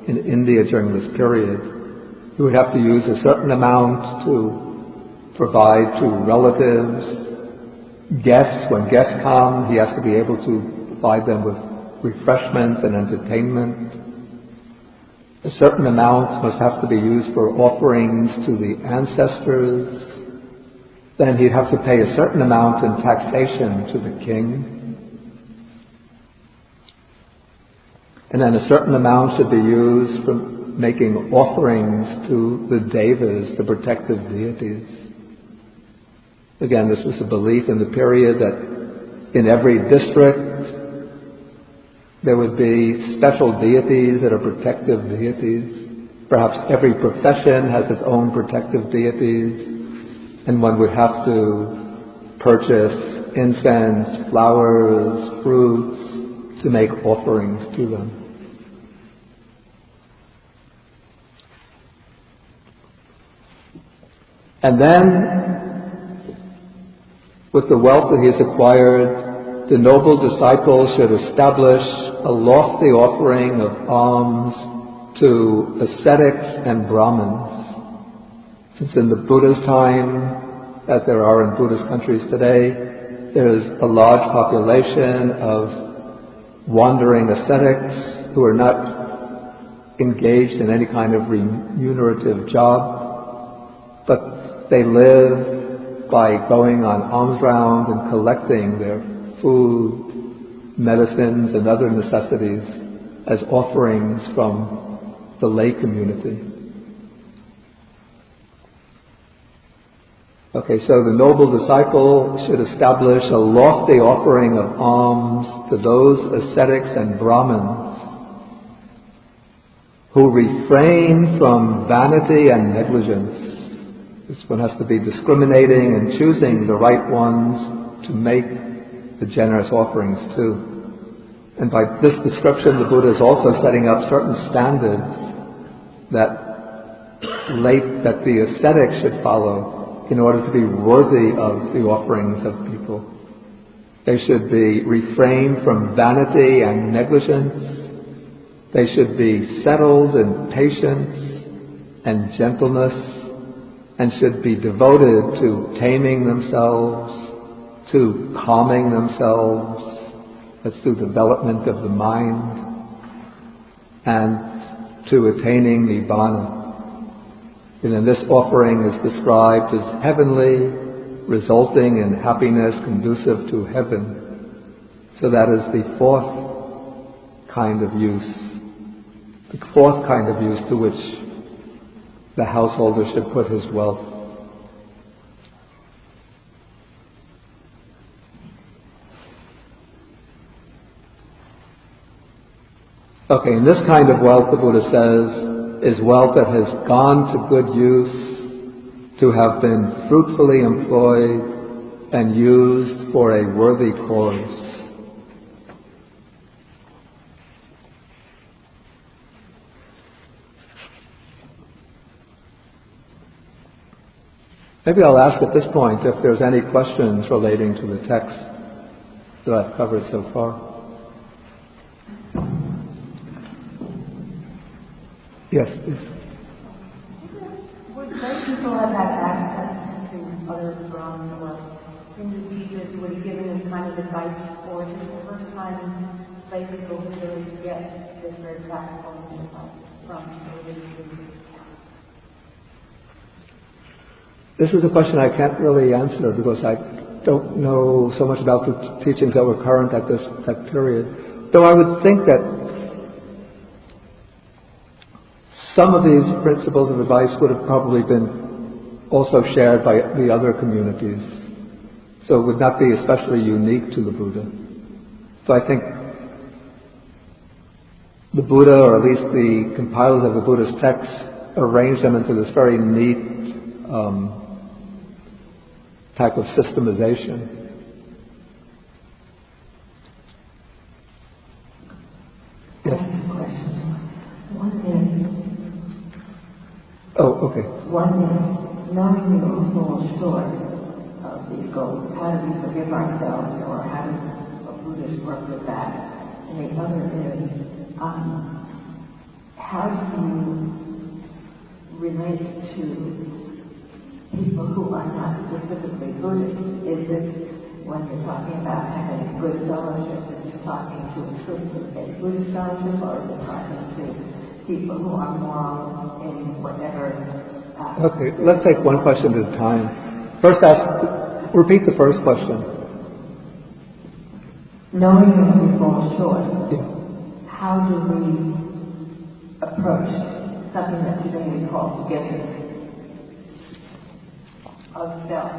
in India during this period. He would have to use a certain amount to provide to relatives, guests. When guests come, he has to be able to provide them with refreshments and entertainment. A certain amount must have to be used for offerings to the ancestors. Then he'd have to pay a certain amount in taxation to the king. And then a certain amount should be used for making offerings to the devas, the protective deities. Again, this was a belief in the period that in every district there would be special deities that are protective deities. Perhaps every profession has its own protective deities, and one would have to purchase incense, flowers, fruits to make offerings to them. And then, with the wealth that he has acquired, the noble disciple should establish a lofty offering of alms to ascetics and Brahmins. Since in the Buddha's time, as there are in Buddhist countries today, there is a large population of wandering ascetics who are not engaged in any kind of remunerative job, but they live by going on alms rounds and collecting their food, medicines, and other necessities as offerings from the lay community. Okay, so the noble disciple should establish a lofty offering of alms to those ascetics and Brahmins who refrain from vanity and negligence. This one has to be discriminating and choosing the right ones to make the generous offerings to. And by this description, the Buddha is also setting up certain standards that the ascetic should follow in order to be worthy of the offerings of people. They should be refrained from vanity and negligence. They should be settled in patience and gentleness, and should be devoted to taming themselves, to calming themselves, that's through development of the mind, and to attaining Nibbana. And this offering is described as heavenly, resulting in happiness conducive to heaven. So that is the 4th kind of use, the fourth kind of use to which the householder should put his wealth. Okay, and this kind of wealth, the Buddha says, is wealth that has gone to good use, to have been fruitfully employed and used for a worthy cause. Maybe I'll ask at this point if there's any questions relating to the text that I've covered so far. Yes, please. Would lay people have had access to other Brahmins or Hindu teachers who would have given this kind of advice, or is this the first time lay people who really get this very practical advice from religious? This is a question I can't really answer because I don't know so much about the teachings that were current at that period. Though I would think that some of these principles of advice would have probably been also shared by the other communities. So it would not be especially unique to the Buddha. So I think the Buddha, or at least the compilers of the Buddha's texts, arranged them into this very neat type of systemization. Yes? One is, okay. One is knowing we will fall short of these goals. How do we forgive ourselves, or how does a Buddhist work with that? And the other is, how do you relate to people who are not specifically Buddhist? Is this, when you're talking about having a good fellowship, is this talking to exclusively a Buddhist fellowship, or is it talking to people who are moral in whatever? Okay, let's take one question at a time. First, repeat the first question. Knowing when we fall short, Yeah. how do we approach something that today we call forgiveness of self?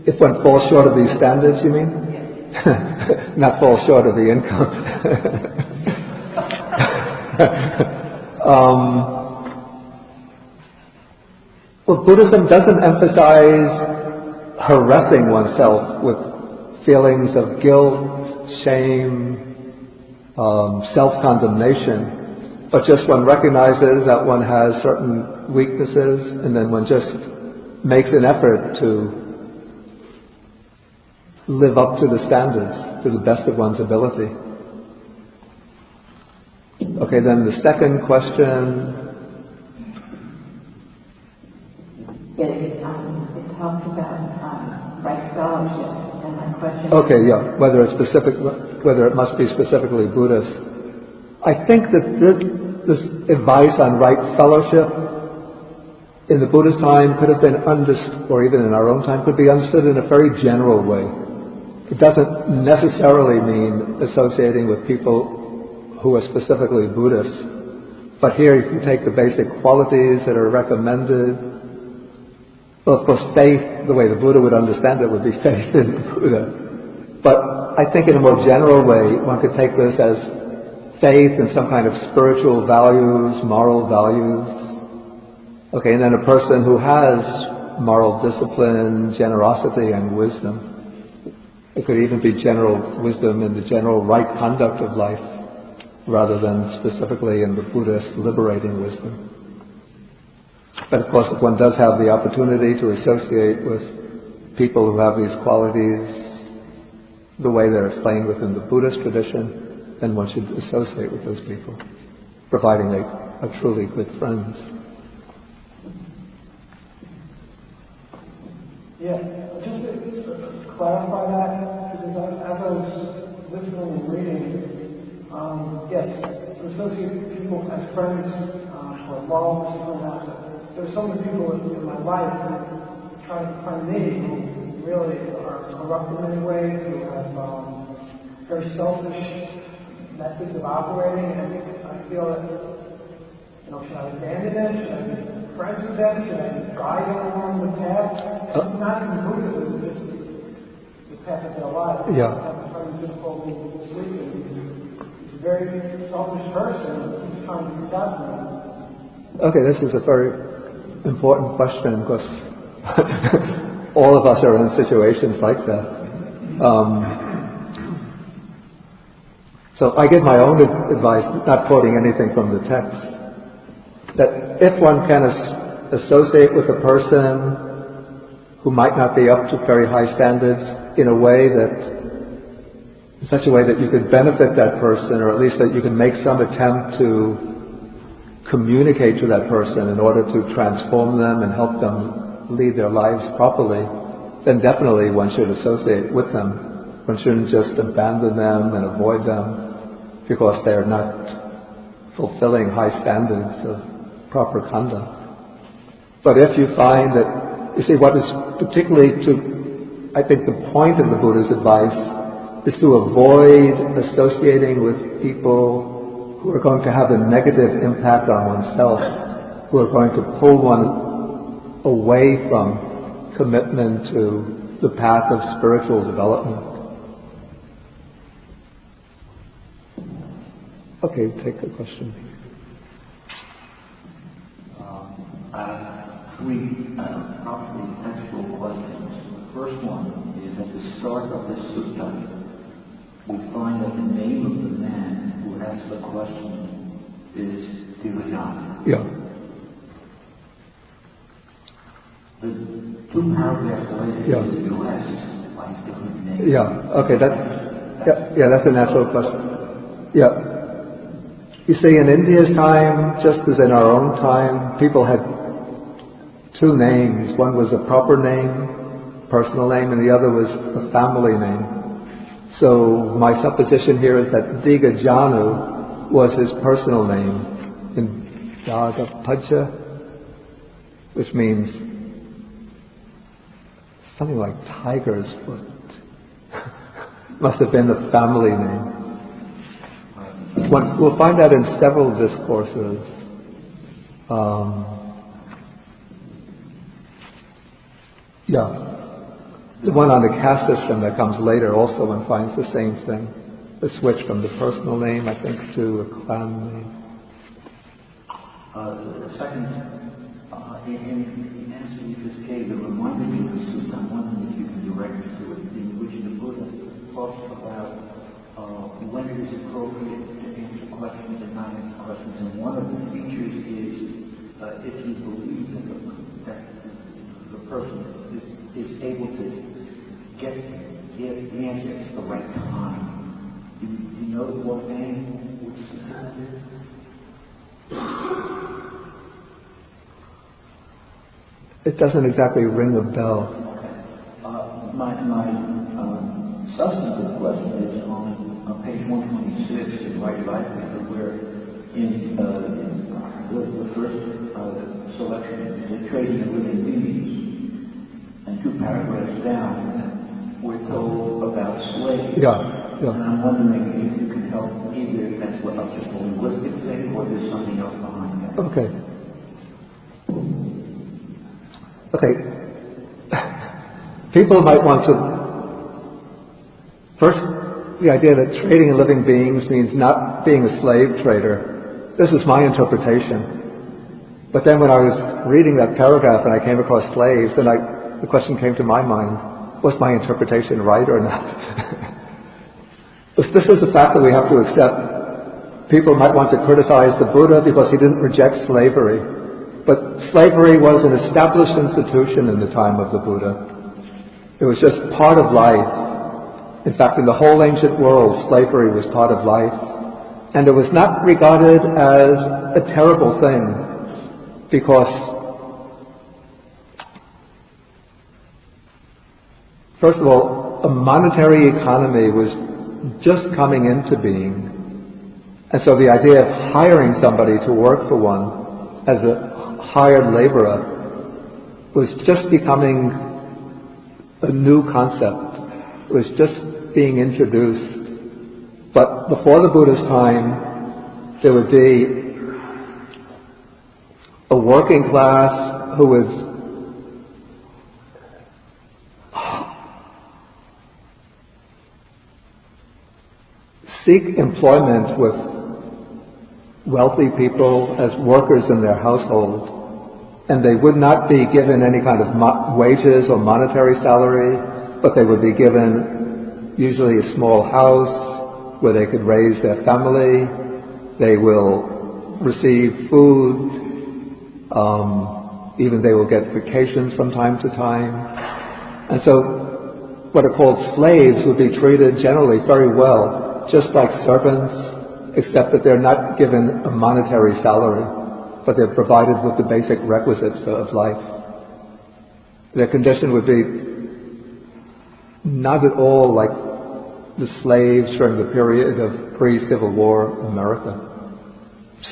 If one falls short of these standards, you mean? Yes. Not fall short of the income. Well, Buddhism doesn't emphasize harassing oneself with feelings of guilt, shame, self-condemnation, but just one recognizes that one has certain weaknesses, and then one just makes an effort to live up to the standards to the best of one's ability. Okay, then the second question. It talks about right fellowship, and my question. Okay, yeah, whether it must be specifically Buddhist. I think that this advice on right fellowship in the Buddhist time could have been understood, or even in our own time, could be understood in a very general way. It doesn't necessarily mean associating with people who are specifically Buddhists. But here you can take the basic qualities that are recommended. Well, of course, faith, the way the Buddha would understand it, would be faith in the Buddha. But I think in a more general way, one could take this as faith in some kind of spiritual values, moral values. Okay, and then a person who has moral discipline, generosity, and wisdom. It could even be general wisdom in the general right conduct of life, rather than specifically in the Buddhist liberating wisdom. But of course, if one does have the opportunity to associate with people who have these qualities the way they're explained within the Buddhist tradition, then one should associate with those people, providing they are truly good friends. Yeah, just to clarify that, because as I was listening and reading, yes, to associate people as friends for moral discipline. There's so many people in my life who try to find me who really are corrupt in many ways, who have very selfish methods of operating, and I feel that, should I abandon them? Should I be friends with them? Should I guide them along the path? Not even Buddhism, just the path of their life. Yeah. I'm trying to just hold me sleep. He's a very selfish person. He's trying to use out me. Okay, this is a very important question because all of us are in situations like that. So I give my own advice, not quoting anything from the text, that if one can associate with a person who might not be up to very high standards in such a way that you could benefit that person, or at least that you can make some attempt to communicate to that person in order to transform them and help them lead their lives properly, then definitely one should associate with them. One shouldn't just abandon them and avoid them because they're not fulfilling high standards of proper conduct. But if you find that, you see, what is particularly I think the point of the Buddha's advice is to avoid associating with people who are going to have a negative impact on oneself, who are going to pull one away from commitment to the path of spiritual development. Okay, take the question. I have three probably textual questions. The first one is at the start of the sutta, we find that the name of the man who asked the question is Devajana. Yeah. The two paragraphs later Yeah. is addressed by different names. Yeah. Okay. That's a natural question. Yeah. You see, in India's time, just as in our own time, people had two names. One was a proper name, personal name, and the other was a family name. So my supposition here is that Digajanu was his personal name, in Dagapaja, which means something like tiger's foot. Must have been the family name. We'll find that in several discourses. The one on the caste system that comes later also one finds the same thing. The switch from the personal name, I think, to a clan name. The second, in answer you just gave, it reminded me of the sutta. I'm wondering if you can direct me to it, in which the Buddha talks about when it is appropriate to answer questions and not answer questions. And one of the features is if you believe that the person is able to get the answer at the right time. Do you know what name would sutta is? It doesn't exactly ring a bell. Okay. My substantive question is on page 126 in Right Livelihood, where in the first selection is the trading of living beings, and two paragraphs down, we're told about slaves. Yeah. And I'm wondering if you can help, either that's what just a linguistic thing, or there's something else behind that. Okay. People might want to first, the idea that trading in living beings means not being a slave trader. This is my interpretation. But then when I was reading that paragraph and I came across slaves, and the question came to my mind, was my interpretation right or not? But this is a fact that we have to accept. People might want to criticize the Buddha because he didn't reject slavery. But slavery was an established institution in the time of the Buddha. It was just part of life. In fact, in the whole ancient world, slavery was part of life. And it was not regarded as a terrible thing because, first of all, a monetary economy was just coming into being. And so the idea of hiring somebody to work for one as a hired laborer was just becoming a new concept. It was just being introduced. But before the Buddha's time, there would be a working class who would seek employment with wealthy people as workers in their household, and they would not be given any kind of wages or monetary salary, but they would be given usually a small house where they could raise their family. They will receive food, even they will get vacations from time to time. And so what are called slaves would be treated generally very well, just like servants, except that they're not given a monetary salary, but they're provided with the basic requisites of life. Their condition would be not at all like the slaves during the period of pre-Civil War America.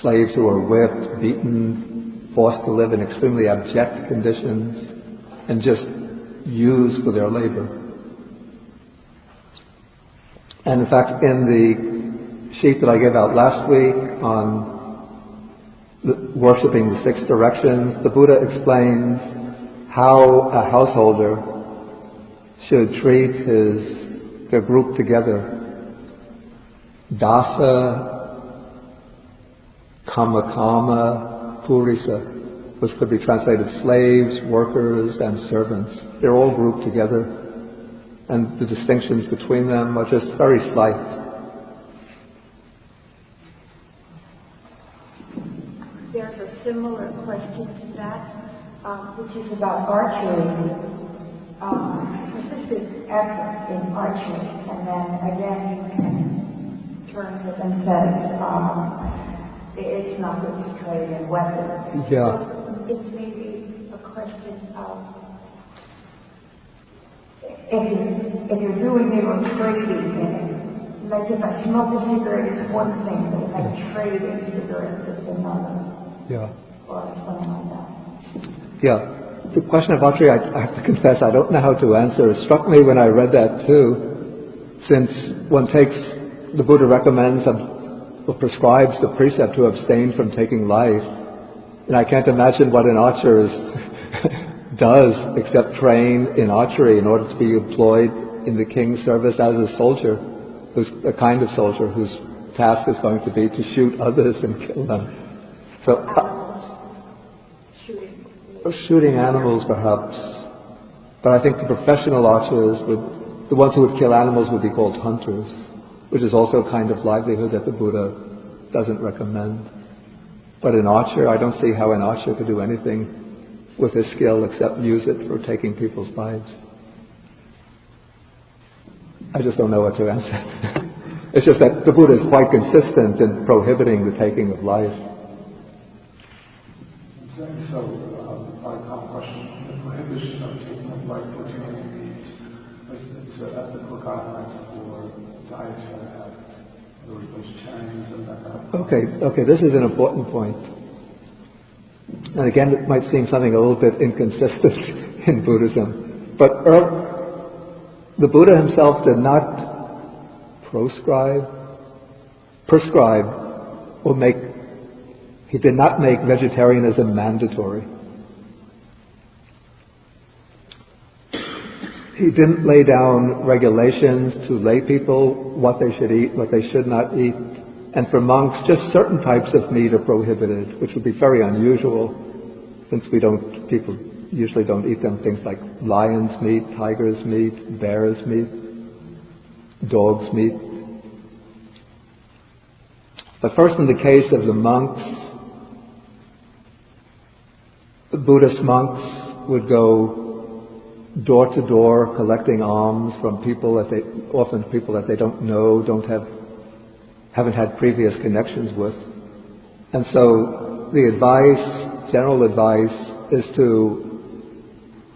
Slaves who were whipped, beaten, forced to live in extremely abject conditions, and just used for their labor. And in fact, in the sheet that I gave out last week on worshipping the six directions, the Buddha explains how a householder should treat their group together. Dasa, Kama, Purisa, which could be translated slaves, workers, and servants. They're all grouped together, and the distinctions between them are just very slight. There's a similar question to that, which is about archery. Persistent effort in archery, and then again he turns it and says it's not good to trade in weapons. Yeah. So it's maybe a question of if you're doing it or trading in it. Like if I smoke a cigarette, it's one thing, but if I trade in cigarettes, it's another. Yeah. Or something like that. Yeah. The question of archery, I have to confess, I don't know how to answer. It struck me when I read that too, since the Buddha recommends or prescribes the precept to abstain from taking life. And I can't imagine what an archer does except train in archery in order to be employed in the king's service as a soldier, who's a kind of soldier whose task is going to be to shoot others and kill them. So, shooting animals perhaps, but I think the professional archers the ones who would kill animals would be called hunters, which is also a kind of livelihood that the Buddha doesn't recommend. But an archer, I don't see how an archer could do anything with his skill except use it for taking people's lives. I just don't know what to answer. It's just that the Buddha is quite consistent in prohibiting the taking of life. So, my common question, the prohibition of taking of life for too many meats, it's ethical guidelines for dietary habits. In other words, vegetarianism, that kind of thing. Okay, this is an important point. And again, it might seem something a little bit inconsistent in Buddhism, but the Buddha himself did not prescribe, or he did not make vegetarianism mandatory. He didn't lay down regulations to lay people what they should eat, what they should not eat. And for monks, just certain types of meat are prohibited, which would be very unusual since people usually don't eat them. Things like lion's meat, tiger's meat, bear's meat, dog's meat. But first, in the case of the monks, the Buddhist monks would go door to door collecting alms from people that they don't know, haven't had previous connections with. And so the general advice is to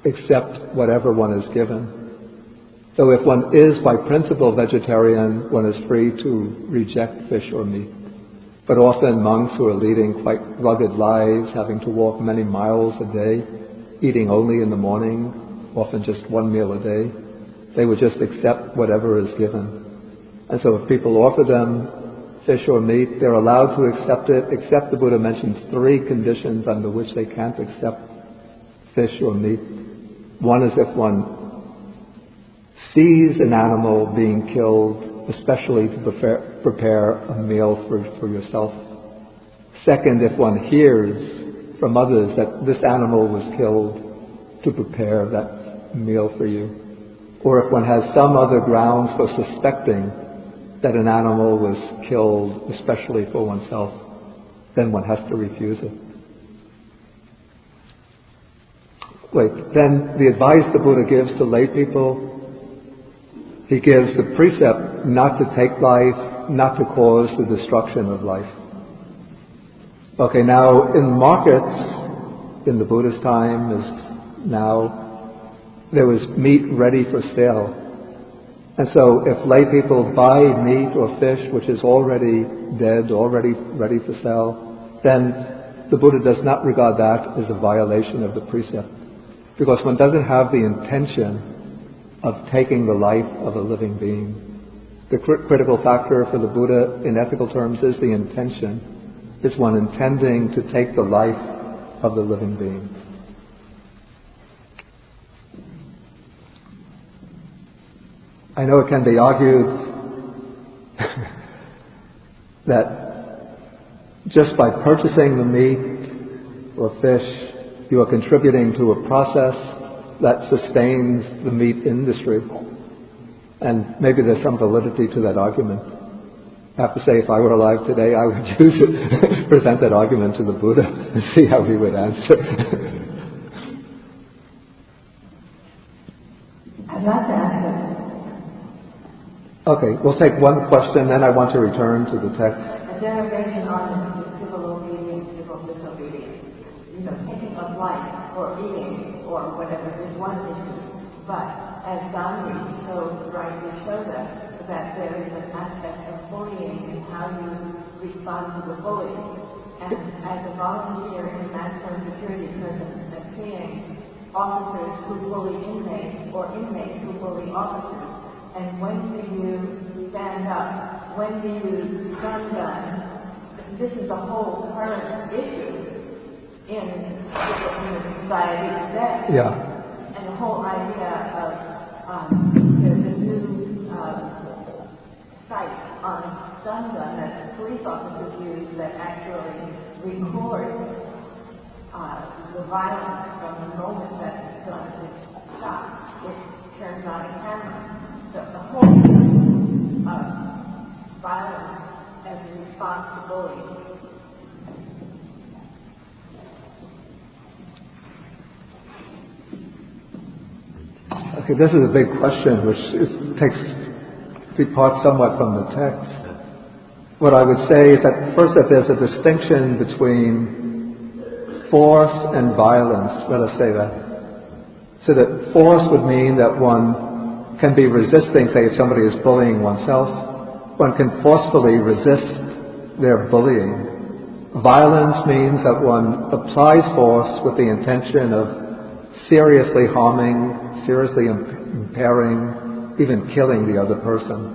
accept whatever one is given. So if one is by principle vegetarian, one is free to reject fish or meat. But often monks who are leading quite rugged lives, having to walk many miles a day, eating only in the morning, often just one meal a day, they would just accept whatever is given. And so if people offer them fish or meat, they're allowed to accept it, except the Buddha mentions 3 conditions under which they can't accept fish or meat. One is if one sees an animal being killed, especially to prepare a meal for yourself. Second, if one hears from others that this animal was killed to prepare that meal for you. Or if one has some other grounds for suspecting that an animal was killed, especially for oneself, then one has to refuse it. Then the advice the Buddha gives to lay people, he gives the precept not to take life, not to cause the destruction of life. Okay, now in markets, in the Buddha's time as now, there was meat ready for sale. And so if lay people buy meat or fish which is already dead, already ready for sale, then the Buddha does not regard that as a violation of the precept. Because one doesn't have the intention of taking the life of a living being. The critical factor for the Buddha in ethical terms is the intention. Is one intending to take the life of the living being. I know it can be argued that just by purchasing the meat or fish, you are contributing to a process that sustains the meat industry. And maybe there's some validity to that argument. I have to say, if I were alive today, I would present that argument to the Buddha and see how he would answer. I'd like to ask a Okay, we'll take one question, then I want to return to the text. derivation on this civil obedience, civil disobedience. Taking of life or eating or whatever is one issue. But as Gandhi so rightly showed us, that there is an aspect of bullying and how you respond to the bullying. And as a volunteer in maximum security prisons and seeing officers who bully inmates or inmates who bully officers, and when do you stand up? When do you stun gun? This is a whole current issue in society today. Yeah. And the whole idea of there's a new site on stun gun that police officers use that actually records the violence from the moment that the gun is shot. It turns on a camera. So the whole issue of violence as a response to bullying. Okay, this is a big question which takes departs somewhat from the text. What I would say is that first that there's a distinction between force and violence. Let us say that. So that force would mean that one can be resisting, say if somebody is bullying oneself, one can forcefully resist their bullying. Violence means that one applies force with the intention of seriously harming, seriously impairing, even killing the other person.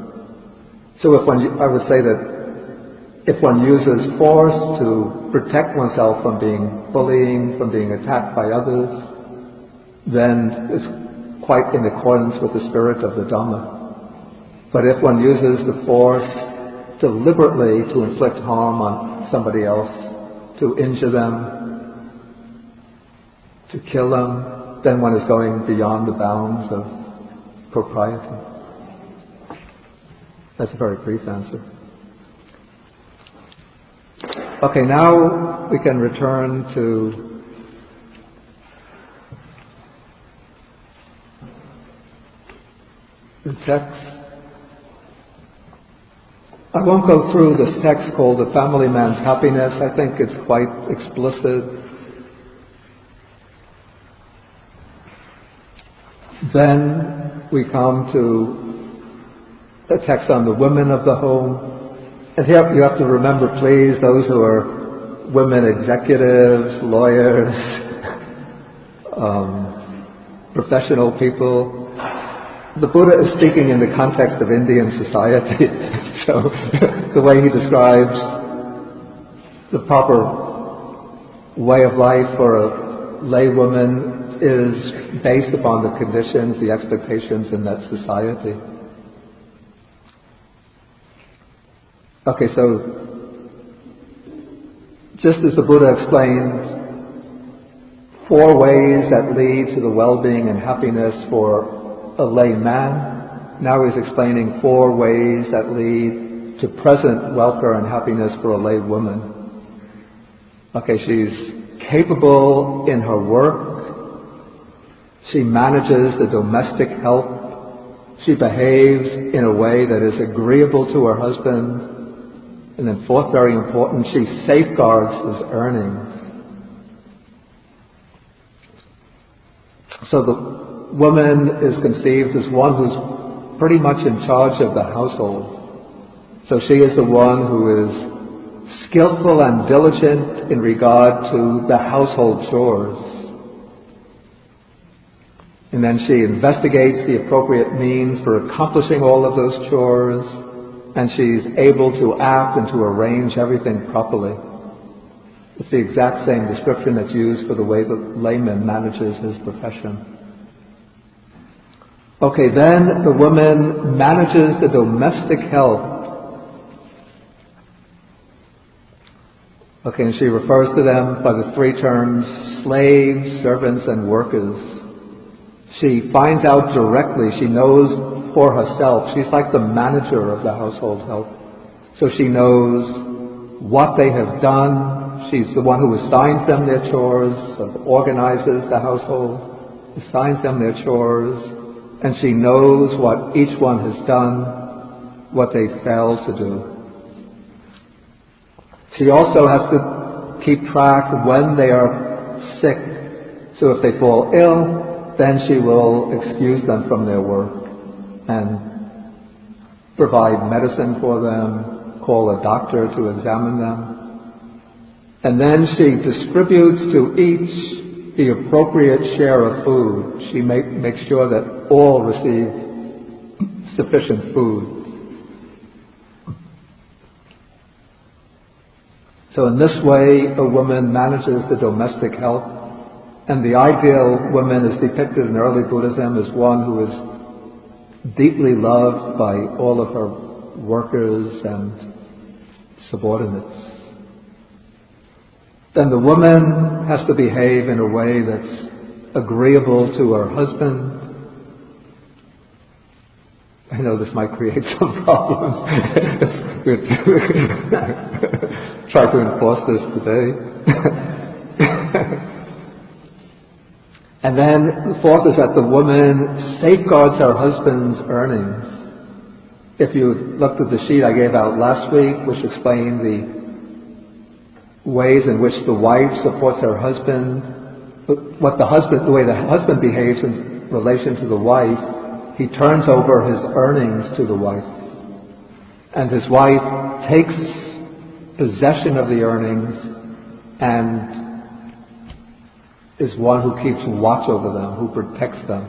So I would say that if one uses force to protect oneself from being bullying, from being attacked by others, then it's quite in accordance with the spirit of the Dhamma. But if one uses the force deliberately to inflict harm on somebody else, to injure them, to kill them, then one is going beyond the bounds of propriety. That's a very brief answer. Okay, now we can return to the text. I won't go through this text called The Family Man's Happiness. I think it's quite explicit. Then we come to a text on the women of the home. And here you have to remember, please, those who are women executives, lawyers, professional people, the Buddha is speaking in the context of Indian society. So the way he describes the proper way of life for a lay woman is based upon the conditions, the expectations in that society. Okay, so just as the Buddha explained 4 ways that lead to the well-being and happiness for a lay man, now he's explaining 4 ways that lead to present welfare and happiness for a lay woman. Okay, she's capable in her work. She manages the domestic help. She behaves in a way that is agreeable to her husband. And then 4th, very important, she safeguards his earnings. So the woman is conceived as one who's pretty much in charge of the household. So she is the one who is skillful and diligent in regard to the household chores. And then she investigates the appropriate means for accomplishing all of those chores, and she's able to act and to arrange everything properly. It's the exact same description that's used for the way the layman manages his profession. Okay, then the woman manages the domestic help. Okay, and she refers to them by the 3 terms, slaves, servants, and workers. She finds out directly, she knows for herself. She's like the manager of the household help. So she knows what they have done. She's the one who assigns them their chores, organizes the household, assigns them their chores, and she knows what each one has done, what they failed to do. She also has to keep track when they are sick. So if they fall ill, then she will excuse them from their work and provide medicine for them, call a doctor to examine them. And then she distributes to each the appropriate share of food. She makes sure that all receive sufficient food. So in this way, a woman manages the domestic help, and the ideal woman is depicted in early Buddhism as one who is deeply loved by all of her workers and subordinates. Then the woman has to behave in a way that's agreeable to her husband. I know this might create some problems. Try to enforce this today. And then the 4th is that the woman safeguards her husband's earnings. If you looked at the sheet I gave out last week, which explained the ways in which the wife supports her husband, the way the husband behaves in relation to the wife, he turns over his earnings to the wife. And his wife takes possession of the earnings and is one who keeps watch over them, who protects them.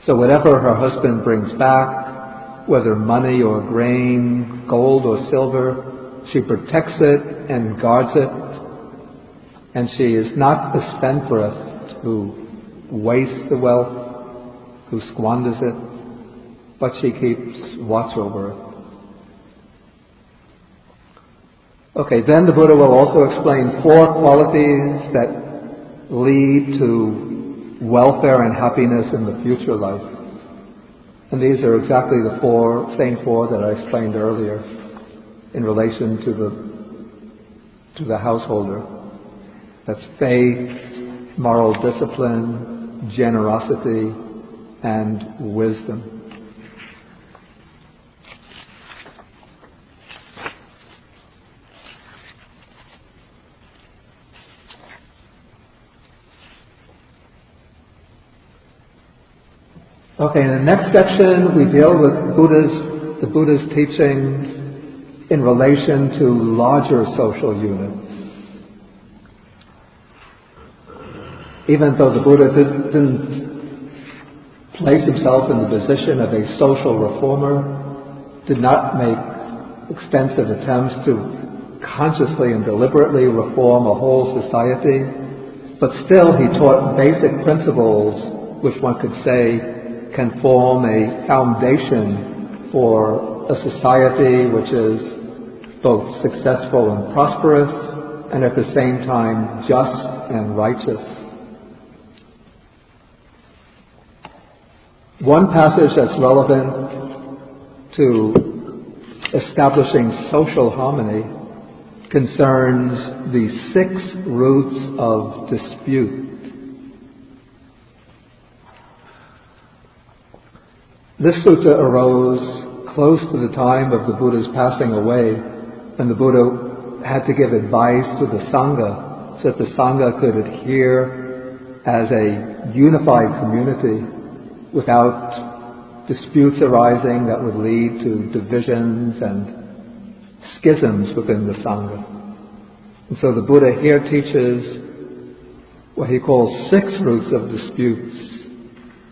So whatever her husband brings back, whether money or grain, gold or silver, she protects it and guards it. And she is not a spendthrift who wastes the wealth, who squanders it, but she keeps watch over it. Okay, then the Buddha will also explain 4 qualities that lead to welfare and happiness in the future life. And these are exactly the same four that I explained earlier in relation to the householder. That's faith, moral discipline, generosity, and wisdom. Okay, in the next section we deal with the Buddha's teachings in relation to larger social units. Even though the Buddha didn't place himself in the position of a social reformer, did not make extensive attempts to consciously and deliberately reform a whole society, but still he taught basic principles which one could say can form a foundation for a society which is both successful and prosperous, and at the same time just and righteous. One passage that's relevant to establishing social harmony concerns the 6 roots of dispute. This sutta arose close to the time of the Buddha's passing away, when the Buddha had to give advice to the Sangha so that the Sangha could adhere as a unified community without disputes arising that would lead to divisions and schisms within the Sangha. And so the Buddha here teaches what he calls 6 roots of disputes,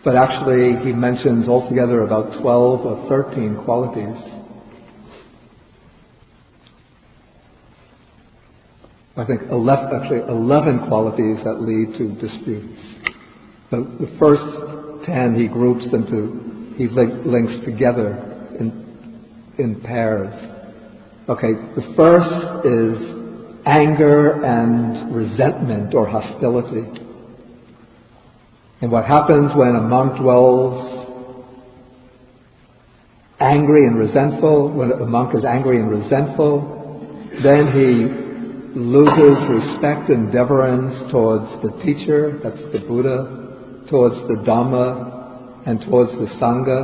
but actually he mentions altogether about 12 or 13 qualities. I think 11 qualities that lead to disputes. But the first 10 he groups he links together in pairs. Okay, the first is anger and resentment or hostility. And what happens when a monk dwells angry and resentful, when a monk is angry and resentful, then he loses respect and deference towards the teacher, that's the Buddha, towards the Dhamma, and towards the Sangha,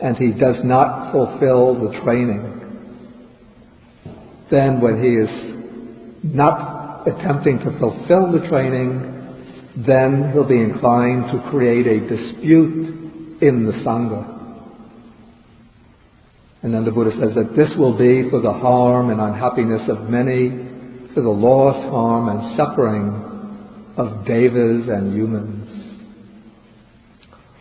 and he does not fulfill the training. Then when he is not attempting to fulfill the training, then he'll be inclined to create a dispute in the Sangha. And then the Buddha says that this will be for the harm and unhappiness of many, for the loss, harm, and suffering of devas and humans.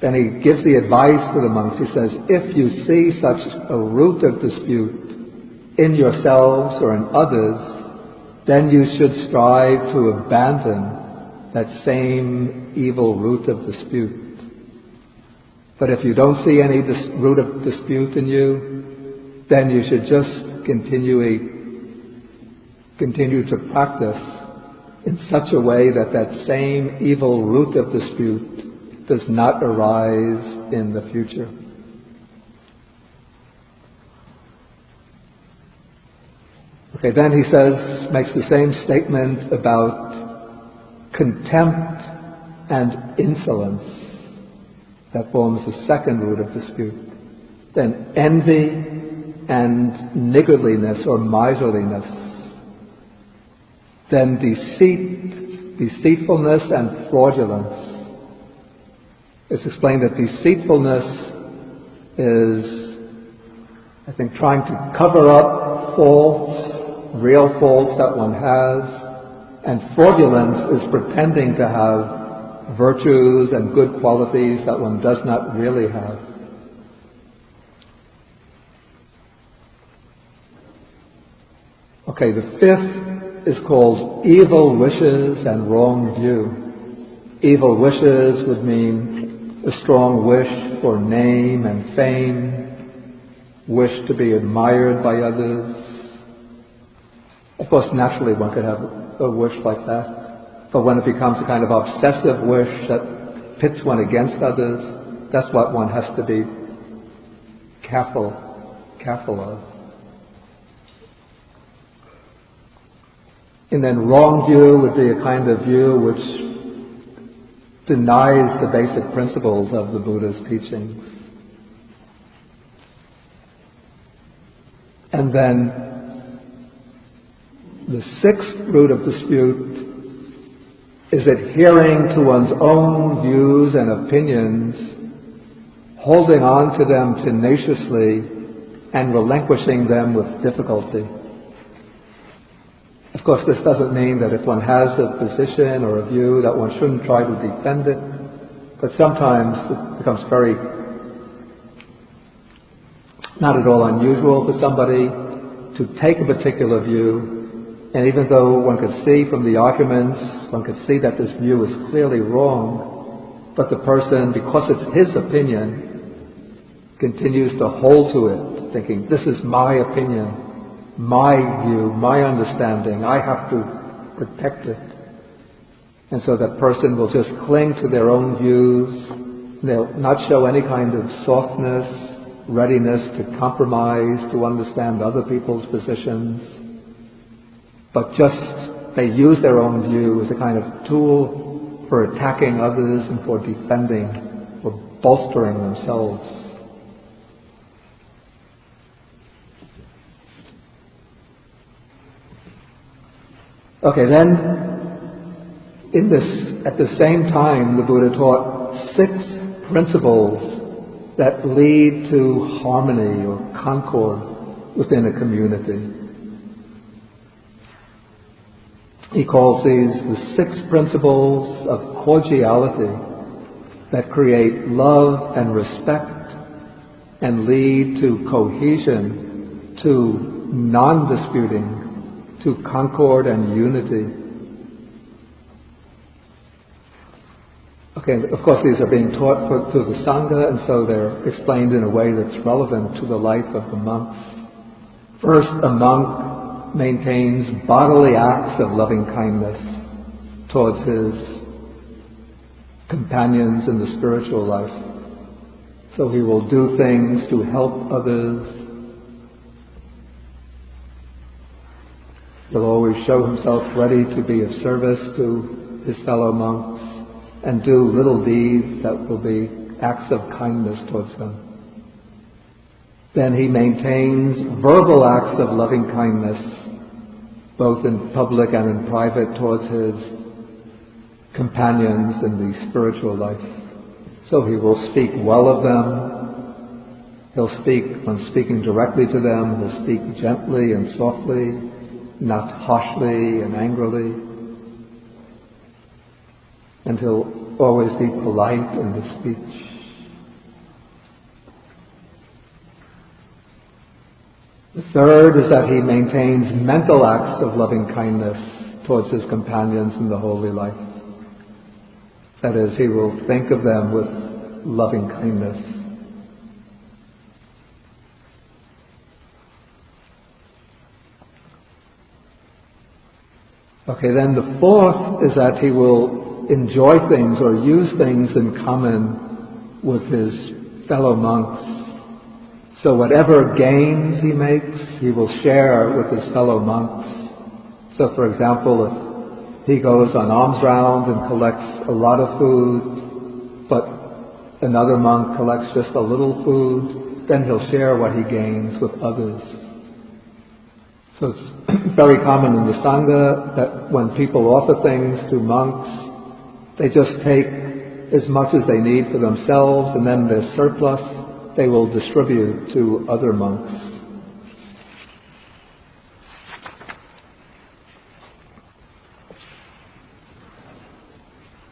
Then he gives the advice to the monks. He says, if you see such a root of dispute in yourselves or in others, then you should strive to abandon that same evil root of dispute. But if you don't see any root of dispute in you, then you should just continue to practice in such a way that that same evil root of dispute does not arise in the future. Okay, then he makes the same statement about contempt and insolence. That forms the second root of dispute. Then envy and niggardliness or miserliness. Then deceitfulness and fraudulence. It's explained that deceitfulness is, I think, trying to cover up faults, real faults that one has, and fraudulence is pretending to have virtues and good qualities that one does not really have. Okay, the fifth is called evil wishes and wrong view. Evil wishes would mean a strong wish for name and fame, wish to be admired by others. Of course, naturally one could have a wish like that, but when it becomes a kind of obsessive wish that pits one against others, that's what one has to be careful of. And then wrong view would be a kind of view which denies the basic principles of the Buddha's teachings. And then the sixth root of dispute is adhering to one's own views and opinions, holding on to them tenaciously and relinquishing them with difficulty. Of course, this doesn't mean that if one has a position or a view that one shouldn't try to defend it, But sometimes it becomes very not at all unusual for somebody to take a particular view, and even though one could see from the arguments, one could see that this view is clearly wrong, but the person, because it's his opinion, continues to hold to it, thinking, this is my opinion, my view, my understanding, I have to protect it. And so that person will just cling to their own views. They'll not show any kind of softness, readiness to compromise, to understand other people's positions. But just they use their own view as a kind of tool for attacking others and for defending, for bolstering themselves. Okay, then at the same time, the Buddha taught 6 principles that lead to harmony or concord within a community. He calls these the 6 principles of cordiality that create love and respect and lead to cohesion, to non-disputing, to concord and unity. Okay, of course these are being taught through the Sangha, and so they're explained in a way that's relevant to the life of the monks. First, a monk maintains bodily acts of loving kindness towards his companions in the spiritual life. So he will do things to help others. He'll always show himself ready to be of service to his fellow monks and do little deeds that will be acts of kindness towards them. Then he maintains verbal acts of loving kindness, both in public and in private, towards his companions in the spiritual life. So he will speak well of them. He'll speak, when speaking directly to them, he'll speak gently and softly, not harshly and angrily. And he'll always be polite in his speech. The third is that he maintains mental acts of loving kindness towards his companions in the holy life. That is, he will think of them with loving kindness. Okay, then the fourth is that he will enjoy things or use things in common with his fellow monks. So whatever gains he makes, he will share with his fellow monks. So for example, if he goes on alms round and collects a lot of food, but another monk collects just a little food, then he'll share what he gains with others. So it's very common in the Sangha that when people offer things to monks, they just take as much as they need for themselves, and then their surplus they will distribute to other monks.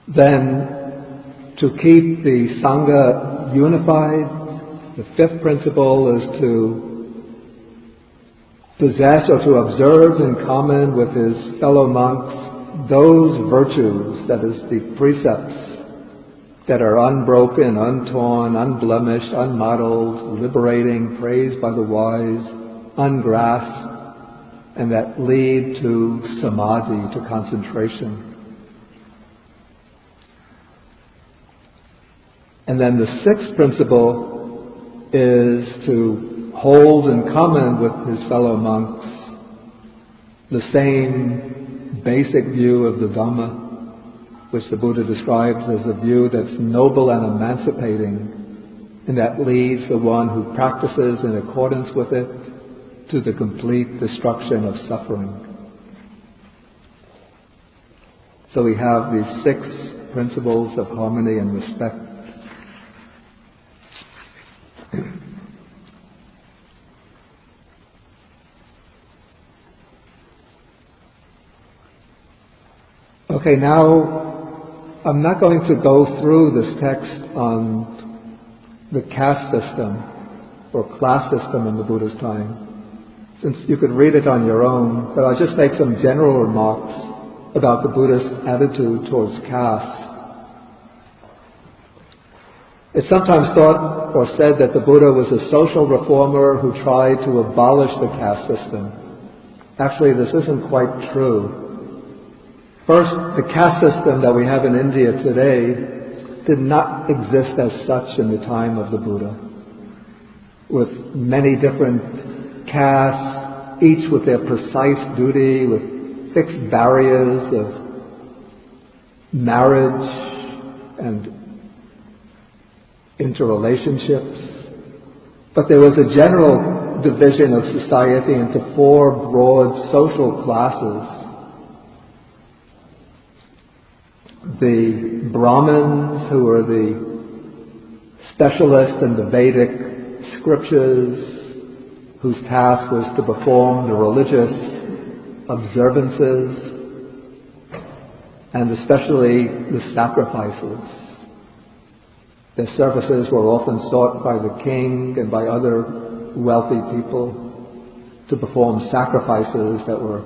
Then, to keep the Sangha unified, the fifth principle is to possess or to observe in common with his fellow monks those virtues, that is, the precepts that are unbroken, untorn, unblemished, unmottled, liberating, praised by the wise, ungrasped, and that lead to samadhi, to concentration. And then the sixth principle is to hold in common with his fellow monks the same basic view of the Dhamma, which the Buddha describes as a view that's noble and emancipating, and that leads the one who practices in accordance with it to the complete destruction of suffering. So we have these 6 principles of harmony and respect. Okay, now I'm not going to go through this text on the caste system or class system in the Buddha's time, since you could read it on your own, but I'll just make some general remarks about the Buddhist attitude towards caste. It's sometimes thought or said that the Buddha was a social reformer who tried to abolish the caste system. Actually, this isn't quite true. First, the caste system that we have in India today did not exist as such in the time of the Buddha, with many different castes, each with their precise duty, with fixed barriers of marriage and interrelationships. But there was a general division of society into four broad social classes. The Brahmins, who were the specialists in the Vedic scriptures, whose task was to perform the religious observances, and especially the sacrifices. Their services were often sought by the king and by other wealthy people to perform sacrifices that were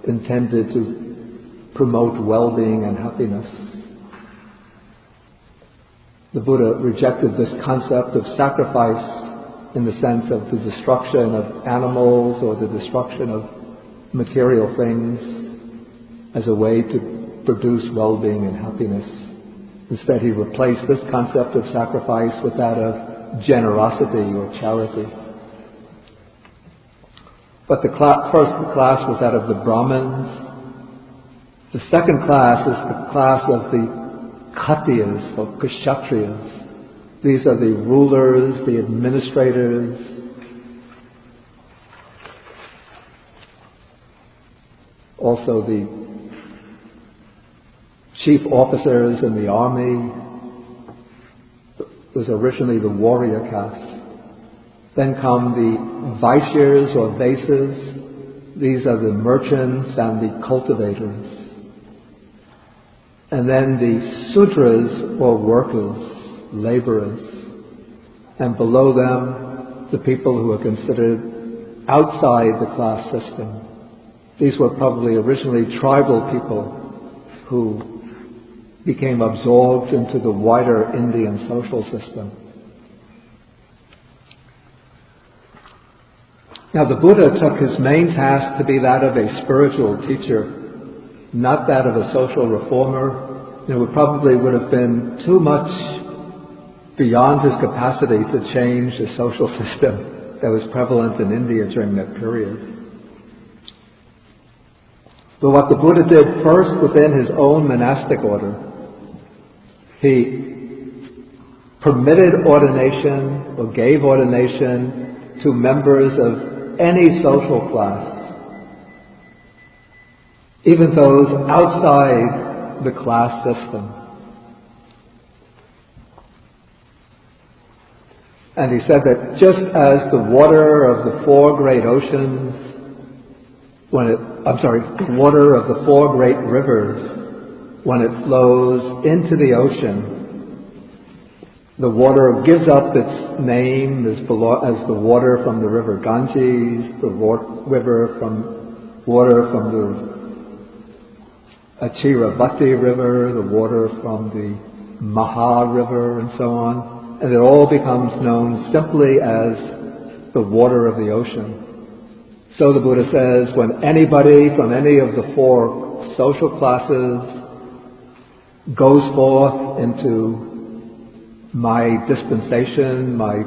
intended to promote well-being and happiness. The Buddha rejected this concept of sacrifice in the sense of the destruction of animals or the destruction of material things as a way to produce well-being and happiness. Instead, he replaced this concept of sacrifice with that of generosity or charity. But the first class was that of the Brahmins. The second class is the class of the Khatiyas or Kshatriyas. These are the rulers, the administrators, also the chief officers in the army. It was originally the warrior caste. Then come the Vaishyas or Vaisas. These are the merchants and the cultivators. And then the Sudras or workers, laborers. And below them, the people who are considered outside the class system. These were probably originally tribal people who became absorbed into the wider Indian social system. Now, the Buddha took his main task to be that of a spiritual teacher, not that of a social reformer. It probably would have been too much beyond his capacity to change the social system that was prevalent in India during that period. But what the Buddha did first within his own monastic order, he permitted ordination or gave ordination to members of any social class, even those outside the class system. And he said that just as the water of the four great oceans, the water of the four great rivers, when it flows into the ocean, the water gives up its name as the water from the river Ganges, the water from the Achiravati River, the water from the Maha River, and so on. And it all becomes known simply as the water of the ocean. So the Buddha says, when anybody from any of the four social classes goes forth into my dispensation, my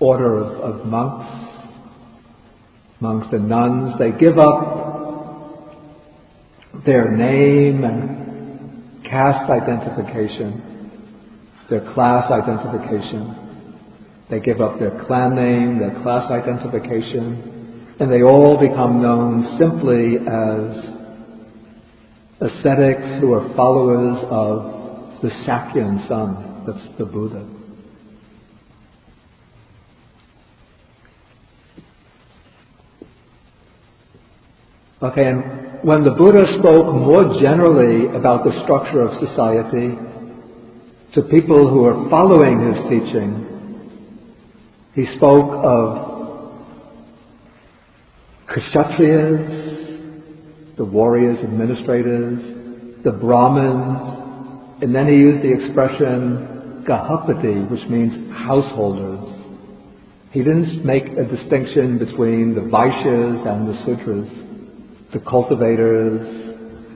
order of monks and nuns, they give up their name and caste identification, their class identification. They give up their clan name, their class identification, and they all become known simply as ascetics who are followers of the Sakyan son, that's the Buddha. Okay, and when the Buddha spoke more generally about the structure of society to people who were following his teaching, he spoke of kshatriyas, the warriors, administrators, the Brahmins, and then he used the expression gahapati, which means householders. He didn't make a distinction between the Vaishyas and the Sudras, the cultivators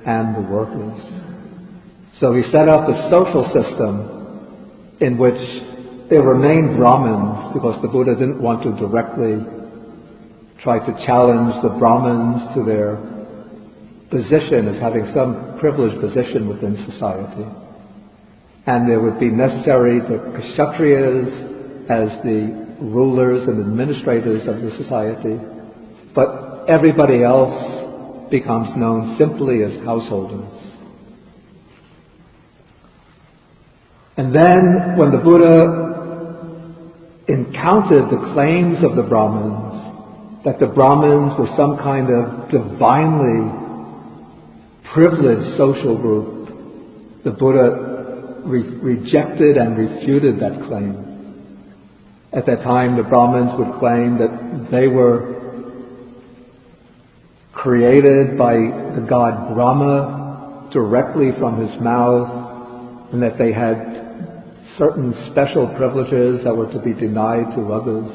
and the workers. So he set up a social system in which there remained Brahmins, because the Buddha didn't want to directly try to challenge the Brahmins to their position as having some privileged position within society. And there would be necessary the kshatriyas as the rulers and administrators of the society, but everybody else becomes known simply as householders. And then when the Buddha encountered the claims of the Brahmins, that the Brahmins were some kind of divinely privileged social group, the Buddha rejected and refuted that claim. At that time, the Brahmins would claim that they were created by the god Brahma directly from his mouth, and that they had certain special privileges that were to be denied to others.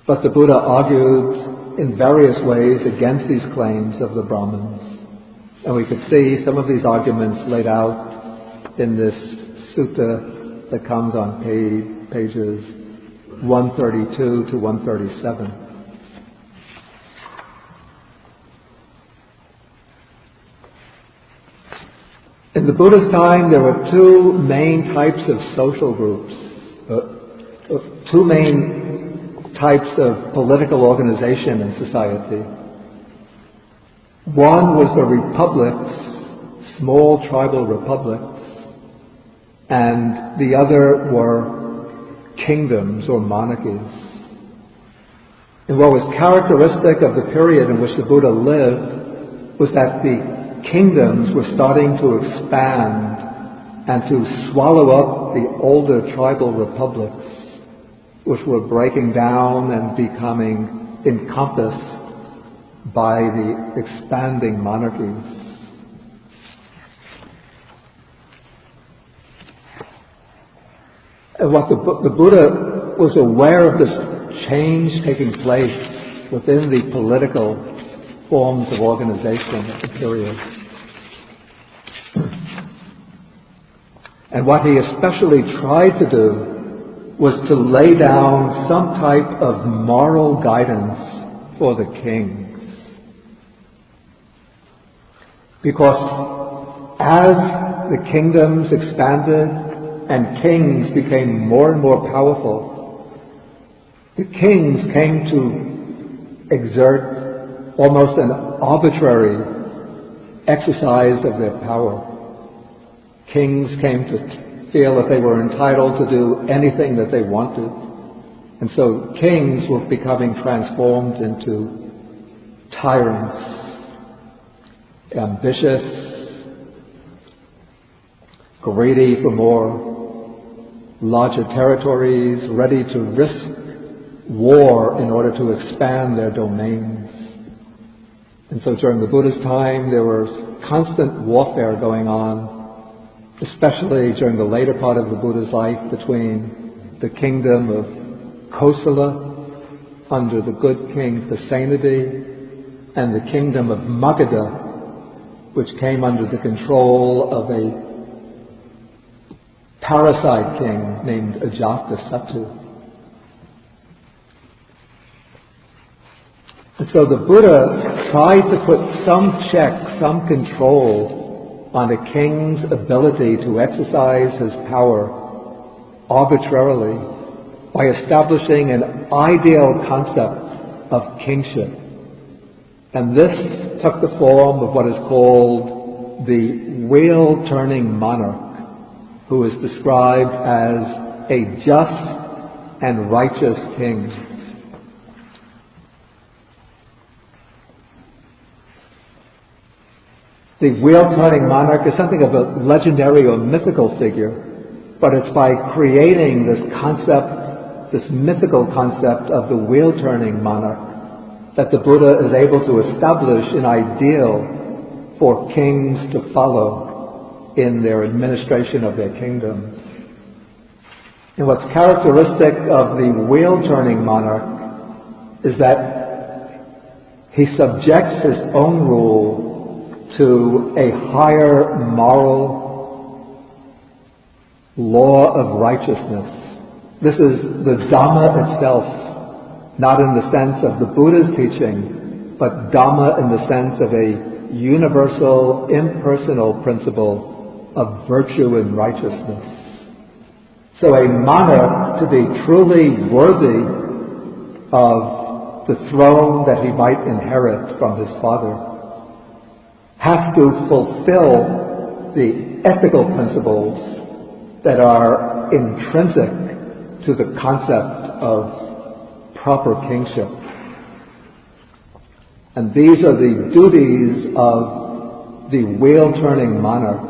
But the Buddha argued in various ways against these claims of the Brahmins. And we could see some of these arguments laid out in this sutta that comes on pages 132 to 137. In the Buddha's time, there were two main types of social groups, two main types of political organization in society. One was the republics, small tribal republics, and the other were kingdoms or monarchies. And what was characteristic of the period in which the Buddha lived was that the kingdoms were starting to expand and to swallow up the older tribal republics, which were breaking down and becoming encompassed by the expanding monarchies. And what the Buddha was aware of this change taking place within the political forms of organization at the period. And what he especially tried to do was to lay down some type of moral guidance for the kings. Because as the kingdoms expanded and kings became more and more powerful, the kings came to exert almost an arbitrary exercise of their power. Kings came to feel that they were entitled to do anything that they wanted. And so kings were becoming transformed into tyrants, ambitious, greedy for more, larger territories, ready to risk war in order to expand their domains. And so during the Buddha's time, there was constant warfare going on, especially during the later part of the Buddha's life, between the kingdom of Kosala under the good king Pasenadi and the kingdom of Magadha, which came under the control of a parasite king named Ajatasattu. And so the Buddha tried to put some check, some control on a king's ability to exercise his power arbitrarily by establishing an ideal concept of kingship. And this took the form of what is called the wheel-turning monarch, who is described as a just and righteous king. The wheel-turning monarch is something of a legendary or mythical figure, but it's by creating this concept, this mythical concept of the wheel-turning monarch, that the Buddha is able to establish an ideal for kings to follow in their administration of their kingdom. And what's characteristic of the wheel-turning monarch is that he subjects his own rule to a higher moral law of righteousness. This is the Dhamma itself, not in the sense of the Buddha's teaching, but Dhamma in the sense of a universal, impersonal principle of virtue and righteousness. So a monarch, to be truly worthy of the throne that he might inherit from his father, has to fulfill the ethical principles that are intrinsic to the concept of proper kingship. And these are the duties of the wheel-turning monarch.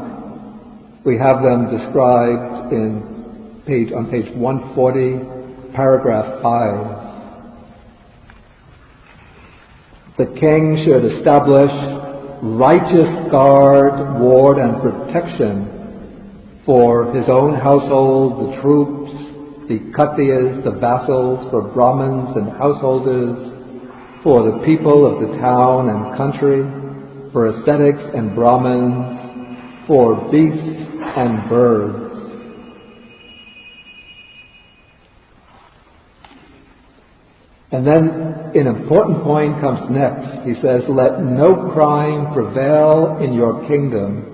We have them described on page 140, paragraph 5. The king should establish righteous guard, ward, and protection for his own household, the troops, the Khatriyas, the vassals, for Brahmins and householders, for the people of the town and country, for ascetics and Brahmins, for beasts and birds. And then an important point comes next. He says, let no crime prevail in your kingdom,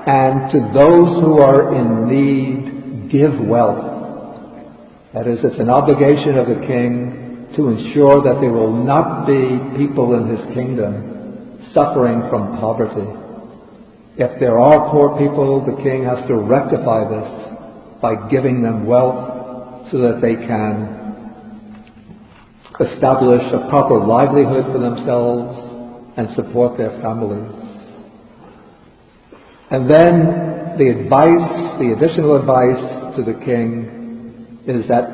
and to those who are in need, give wealth. That is, it's an obligation of the king to ensure that there will not be people in his kingdom suffering from poverty. If there are poor people, the king has to rectify this by giving them wealth so that they can establish a proper livelihood for themselves and support their families. And then the additional advice to the king is that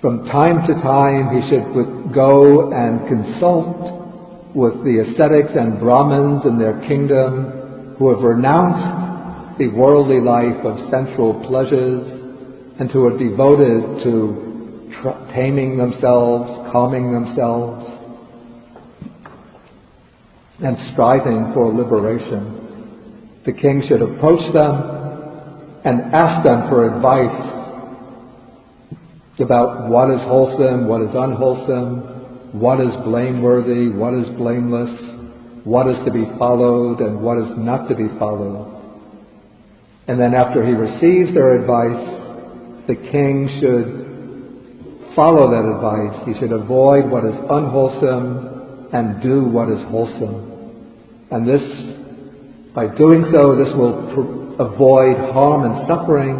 from time to time he should go and consult with the ascetics and Brahmins in their kingdom who have renounced the worldly life of sensual pleasures and who are devoted to taming themselves, calming themselves, and striving for liberation. The king should approach them and ask them for advice about what is wholesome, what is unwholesome, what is blameworthy, what is blameless, what is to be followed, and what is not to be followed. And then after he receives their advice, the king should follow that advice. He should avoid what is unwholesome and do what is wholesome. And this, by doing so, this will avoid harm and suffering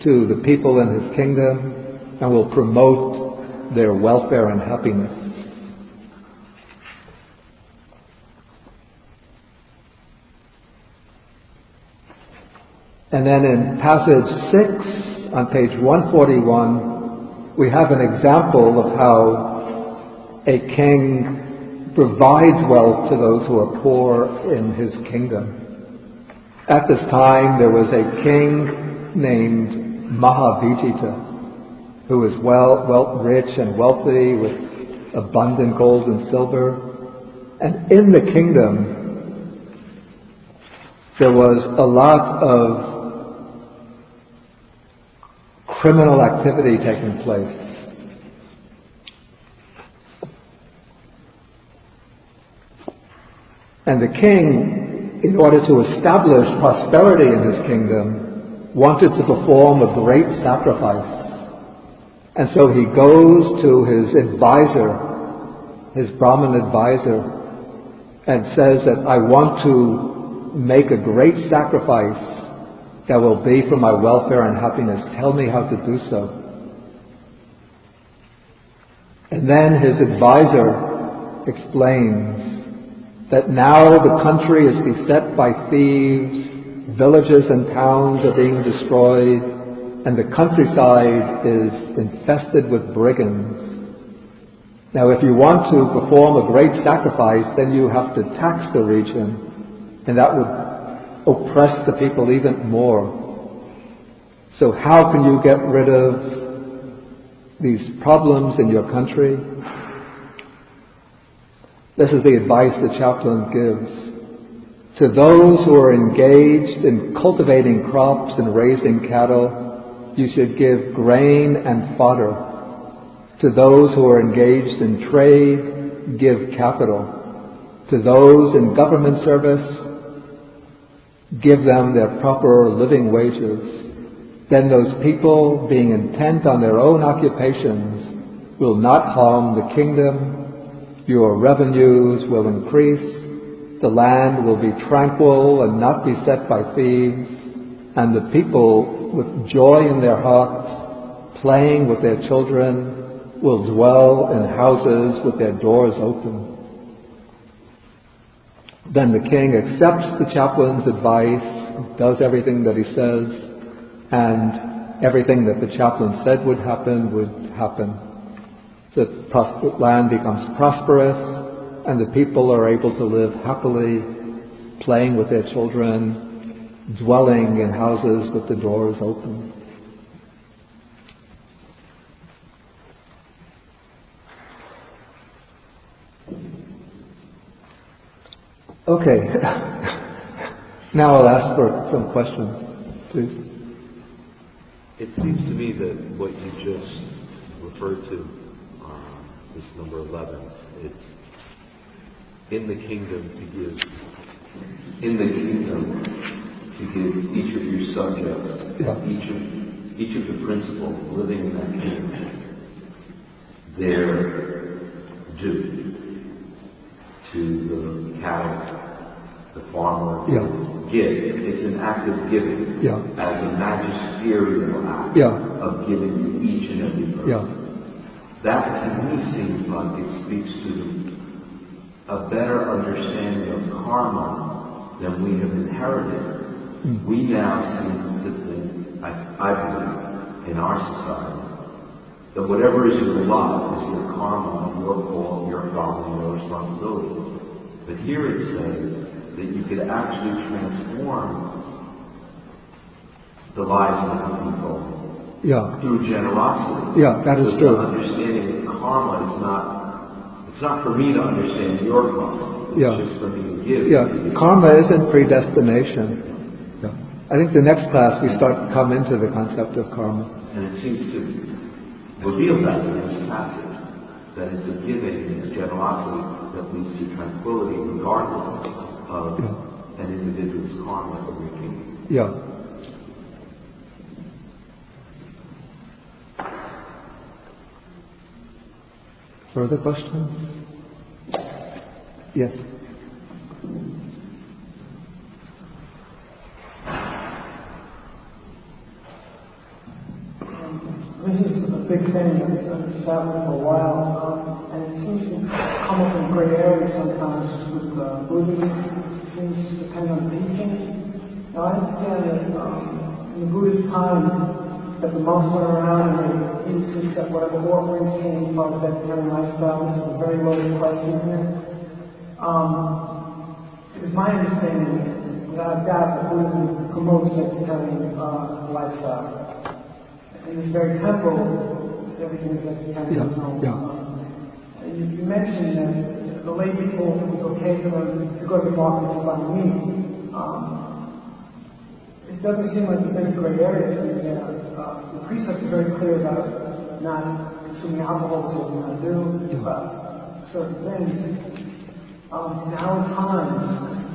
to the people in his kingdom and will promote their welfare and happiness. And then in passage 6 on page 141, we have an example of how a king provides wealth to those who are poor in his kingdom. At this time, there was a king named Mahavijita, who was rich and wealthy with abundant gold and silver. And in the kingdom, there was a lot of criminal activity taking place. And the king, in order to establish prosperity in his kingdom, wanted to perform a great sacrifice. And so he goes to his advisor, his Brahmin advisor, and says that I want to make a great sacrifice that will be for my welfare and happiness. Tell me how to do so. And then his advisor explains that now the country is beset by thieves, villages and towns are being destroyed, and the countryside is infested with brigands. Now, if you want to perform a great sacrifice, then you have to tax the region, and that would oppress the people even more. So how can you get rid of these problems in your country? This is the advice the chaplain gives. To those who are engaged in cultivating crops and raising cattle, you should give grain and fodder. To those who are engaged in trade, give capital. To those in government service, give them their proper living wages. Then those people, being intent on their own occupations, will not harm the kingdom. Your revenues will increase. The land will be tranquil and not beset by thieves. And the people, with joy in their hearts, playing with their children, will dwell in houses with their doors open. Then the king accepts the chaplain's advice, does everything that he says, and everything that the chaplain said would happen would happen. The land becomes prosperous, and the people are able to live happily, playing with their children, dwelling in houses with the doors open. Okay. Now I'll ask for some questions, please. It seems to me that what you just referred to, this number 11, it's in the kingdom to give each of your subjects, each of the principals living in that kingdom, their due. To the cattle, the farmer, give. It's an act of giving, as a magisterial act of giving to each and every person. That to me seems like it speaks to a better understanding of karma than we have inherited. We now seem to think, I believe, in our society, that whatever is your lot is your karma, your fault, your problem, your responsibility. But here it says that you could actually transform the lives of the people through generosity. Yeah, that is true. Understanding that karma is not, it's not for me to understand your karma. It's just for me to give. Karma isn't predestination. I think the next class we start to come into the concept of karma. And it seems to reveal that in this passage, that it's a giving, it's generosity that leads to tranquility regardless of an individual's karma or reaping. Further questions? Yes. This is a big thing that I've sat with for a while, and it seems to come up in gray areas sometimes with Buddhism. It seems to depend on the teachings. Now, I understand that in the Buddhist time, that the monks went around and they needed to accept whatever offerings came part of that vegetarian lifestyle. This is a very loaded question here. It is my understanding, without doubt, that Buddhism promotes vegetarian lifestyle. In this very temple, everything is vegetarian. You mentioned that the lay people, it was okay for them to go to the market to buy meat. It doesn't seem like there's any gray areas in there. The precepts are very clear about not consuming alcohol, so we not do certain things. In our times,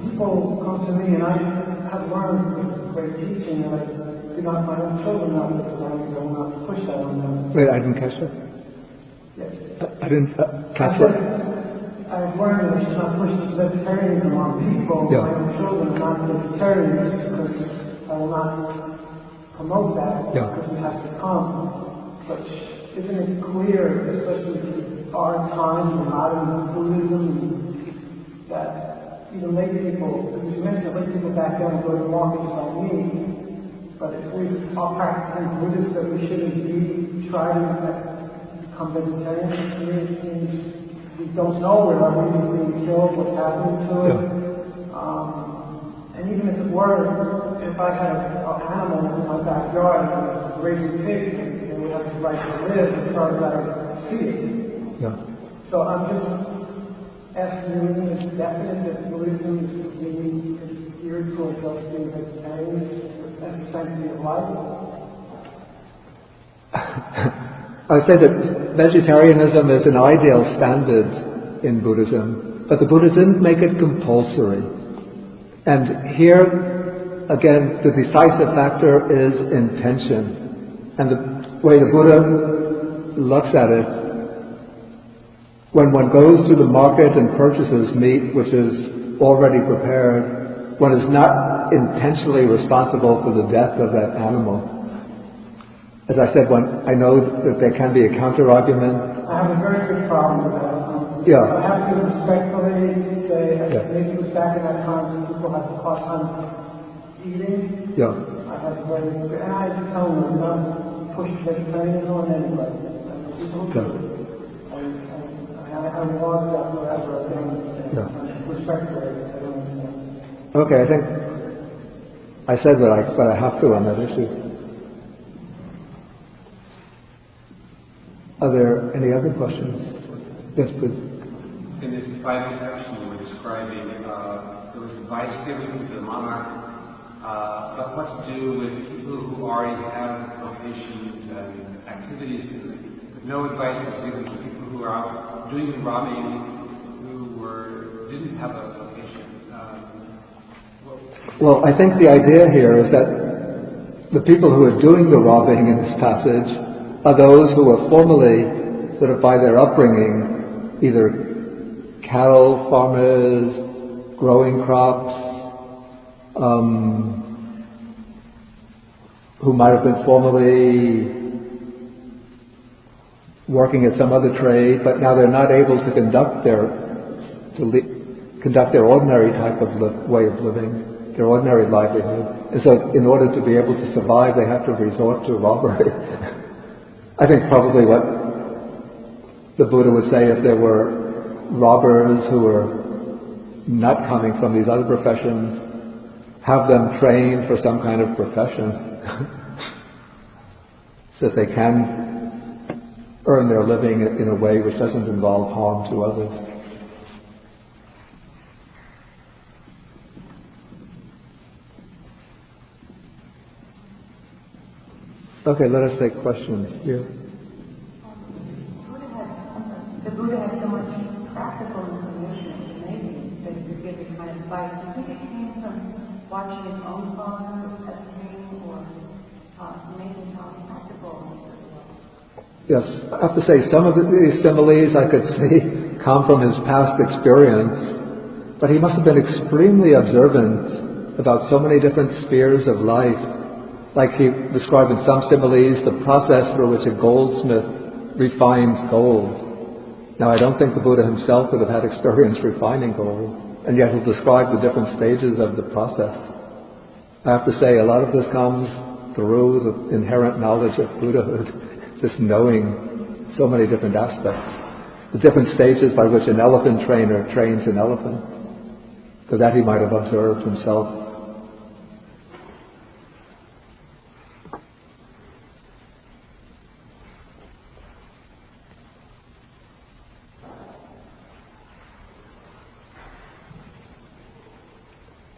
people come to me, and I have learned this great teaching, and I do not my own children not with the I will not push that on them. Wait, I didn't catch that. Yes. I didn't catch that. I've learned that I should not push this vegetarianism on people. My own children are not vegetarians because I will not promote that because it has to come. But isn't it clear, especially in our times in modern Buddhism, that even lay people, because you mentioned lay people back down and go to markets like me, but if we are practicing Buddhists that we should indeed try to become vegetarians, to me it seems we don't know where our meat is being killed, what's happening to it. And even if it were, if I had an animal in my backyard and I was raising pigs, they would have the right to live as far as I see it. Yeah. So I'm just asking you, isn't it definite that Buddhism is geared towards us being vegetarians as a sanctity of life? I would say that vegetarianism is an ideal standard in Buddhism, but the Buddha didn't make it compulsory. And here, again, the decisive factor is intention. And the way the Buddha looks at it, when one goes to the market and purchases meat which is already prepared, one is not intentionally responsible for the death of that animal. As I said, I know that there can be a counter-argument. I have a very big problem with that. Yeah. I have to respectfully say, maybe it was back in that time when people had a hard time eating. Yeah. I had and I had to tell them not push vegetarianism on anybody. I want that forever. I don't understand. Respectfully, I don't understand. Okay, I think I said what I have to on that issue. Are there any other questions? Yes, please. In this final section, you were describing there was advice given to the monarch about what to do with people who already have vocations and activities, but no advice was given to people who are out doing robbing who didn't have a vocation. Well, I think the idea here is that the people who are doing the robbing in this passage are those who are formerly, sort of by their upbringing, either cattle farmers, growing crops, who might have been formerly working at some other trade, but now they're not able to conduct their ordinary type of way of living, their ordinary livelihood. And so in order to be able to survive, they have to resort to robbery. I think probably what the Buddha would say, if there were robbers who were not coming from these other professions, have them trained for some kind of profession so that they can earn their living in a way which doesn't involve harm to others. Okay, let us take questions here. The Buddha had so much practical information. It's amazing that you give this kind of advice. Do you think it came from watching his own father as a king, or it's amazing how practical? Yes, I have to say some of these similes I could see come from his past experience, but he must have been extremely observant about so many different spheres of life. Like he described in some similes, the process through which a goldsmith refines gold. Now, I don't think the Buddha himself would have had experience refining gold, and yet he'll describe the different stages of the process. I have to say, a lot of this comes through the inherent knowledge of Buddhahood, this knowing so many different aspects, the different stages by which an elephant trainer trains an elephant, so that he might have observed himself.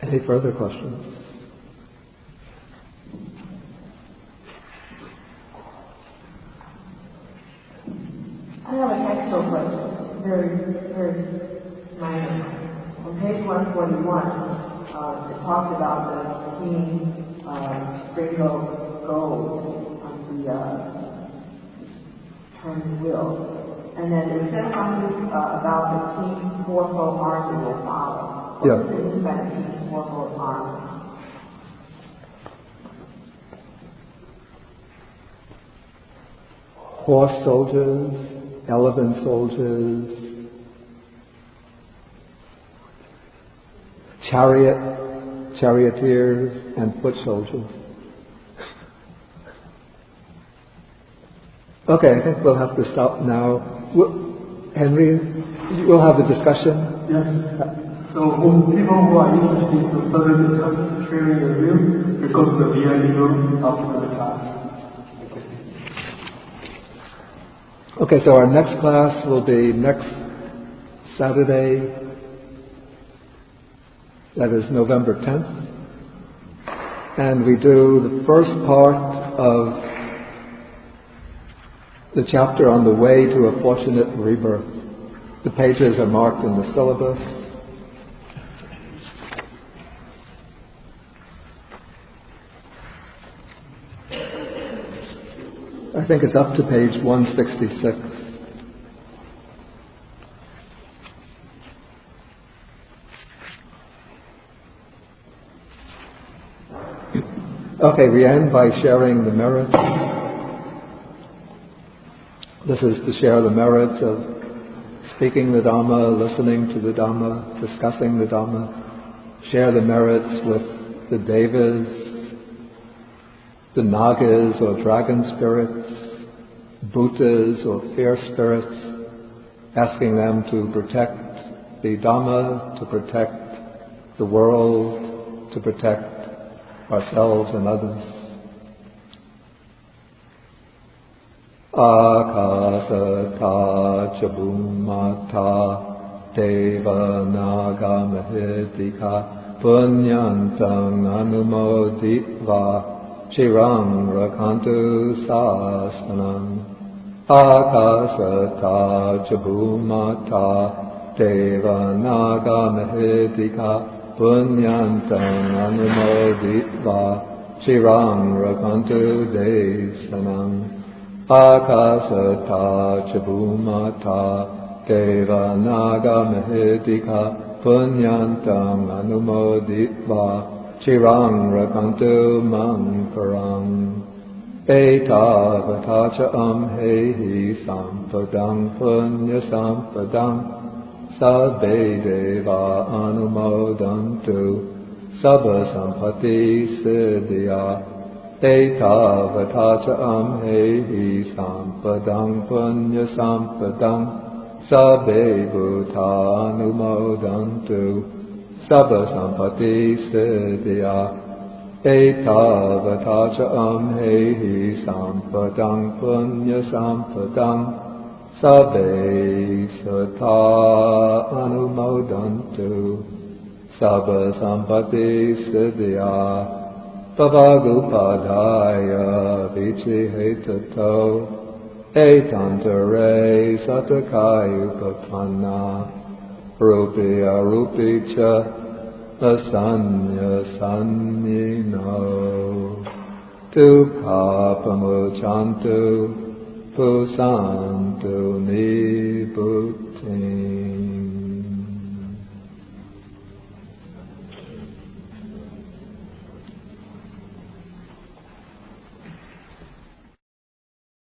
Any further questions? I have a textual question, very minor. On page 141, it talks about the king sprinkled gold on the turning wheel. And then it says something about the king's fourfold army will follow. Yeah. What does it mean by the king's fourfold army? Horse soldiers, elephant soldiers, charioteers, and foot soldiers. Okay, I think we'll have to stop now. Henry, we'll have the discussion. Yes. So people who are interested to further discuss sharing their view, you go to the VIP room after the class. Okay, so our next class will be next Saturday, that is November 10th. And we do the first part of the chapter on the way to a fortunate rebirth. The pages are marked in the syllabus. I think it's up to page 166. Okay, we end by sharing the merits. This is to share the merits of speaking the Dhamma, listening to the Dhamma, discussing the Dhamma. Share the merits with the Devas, the Nagas or dragon spirits, Bhutas or fierce spirits, asking them to protect the Dhamma, to protect the world, to protect ourselves and others. Akasata chabumata deva naga mahitika punyantang anumoditva chirang rakantu sasanam. Akasata chabumata deva naga mahitika punyantang anumoditva chirang rakantu desanam. Akasata chabumata deva naga mahitika punyantang anumoditva chirang rakantu mang parang. Etavatacha amhehi sampadang punya sampadang sabbe deva anumodantu sabba sampati siddhya. Etavatacha amhehi sampadang punya sampadang sabbe bhuta anumodantu sabba sampati siddhya. Etavatacha amhehi sampadang punya sampadang sabbe sata anumodantu sabba sampati siddhya. Pavagupadaya vichihetato etantare satakayukapanna rupi arupi cha asanya sanyino dukha pamuchantu pusantu nibbuttim.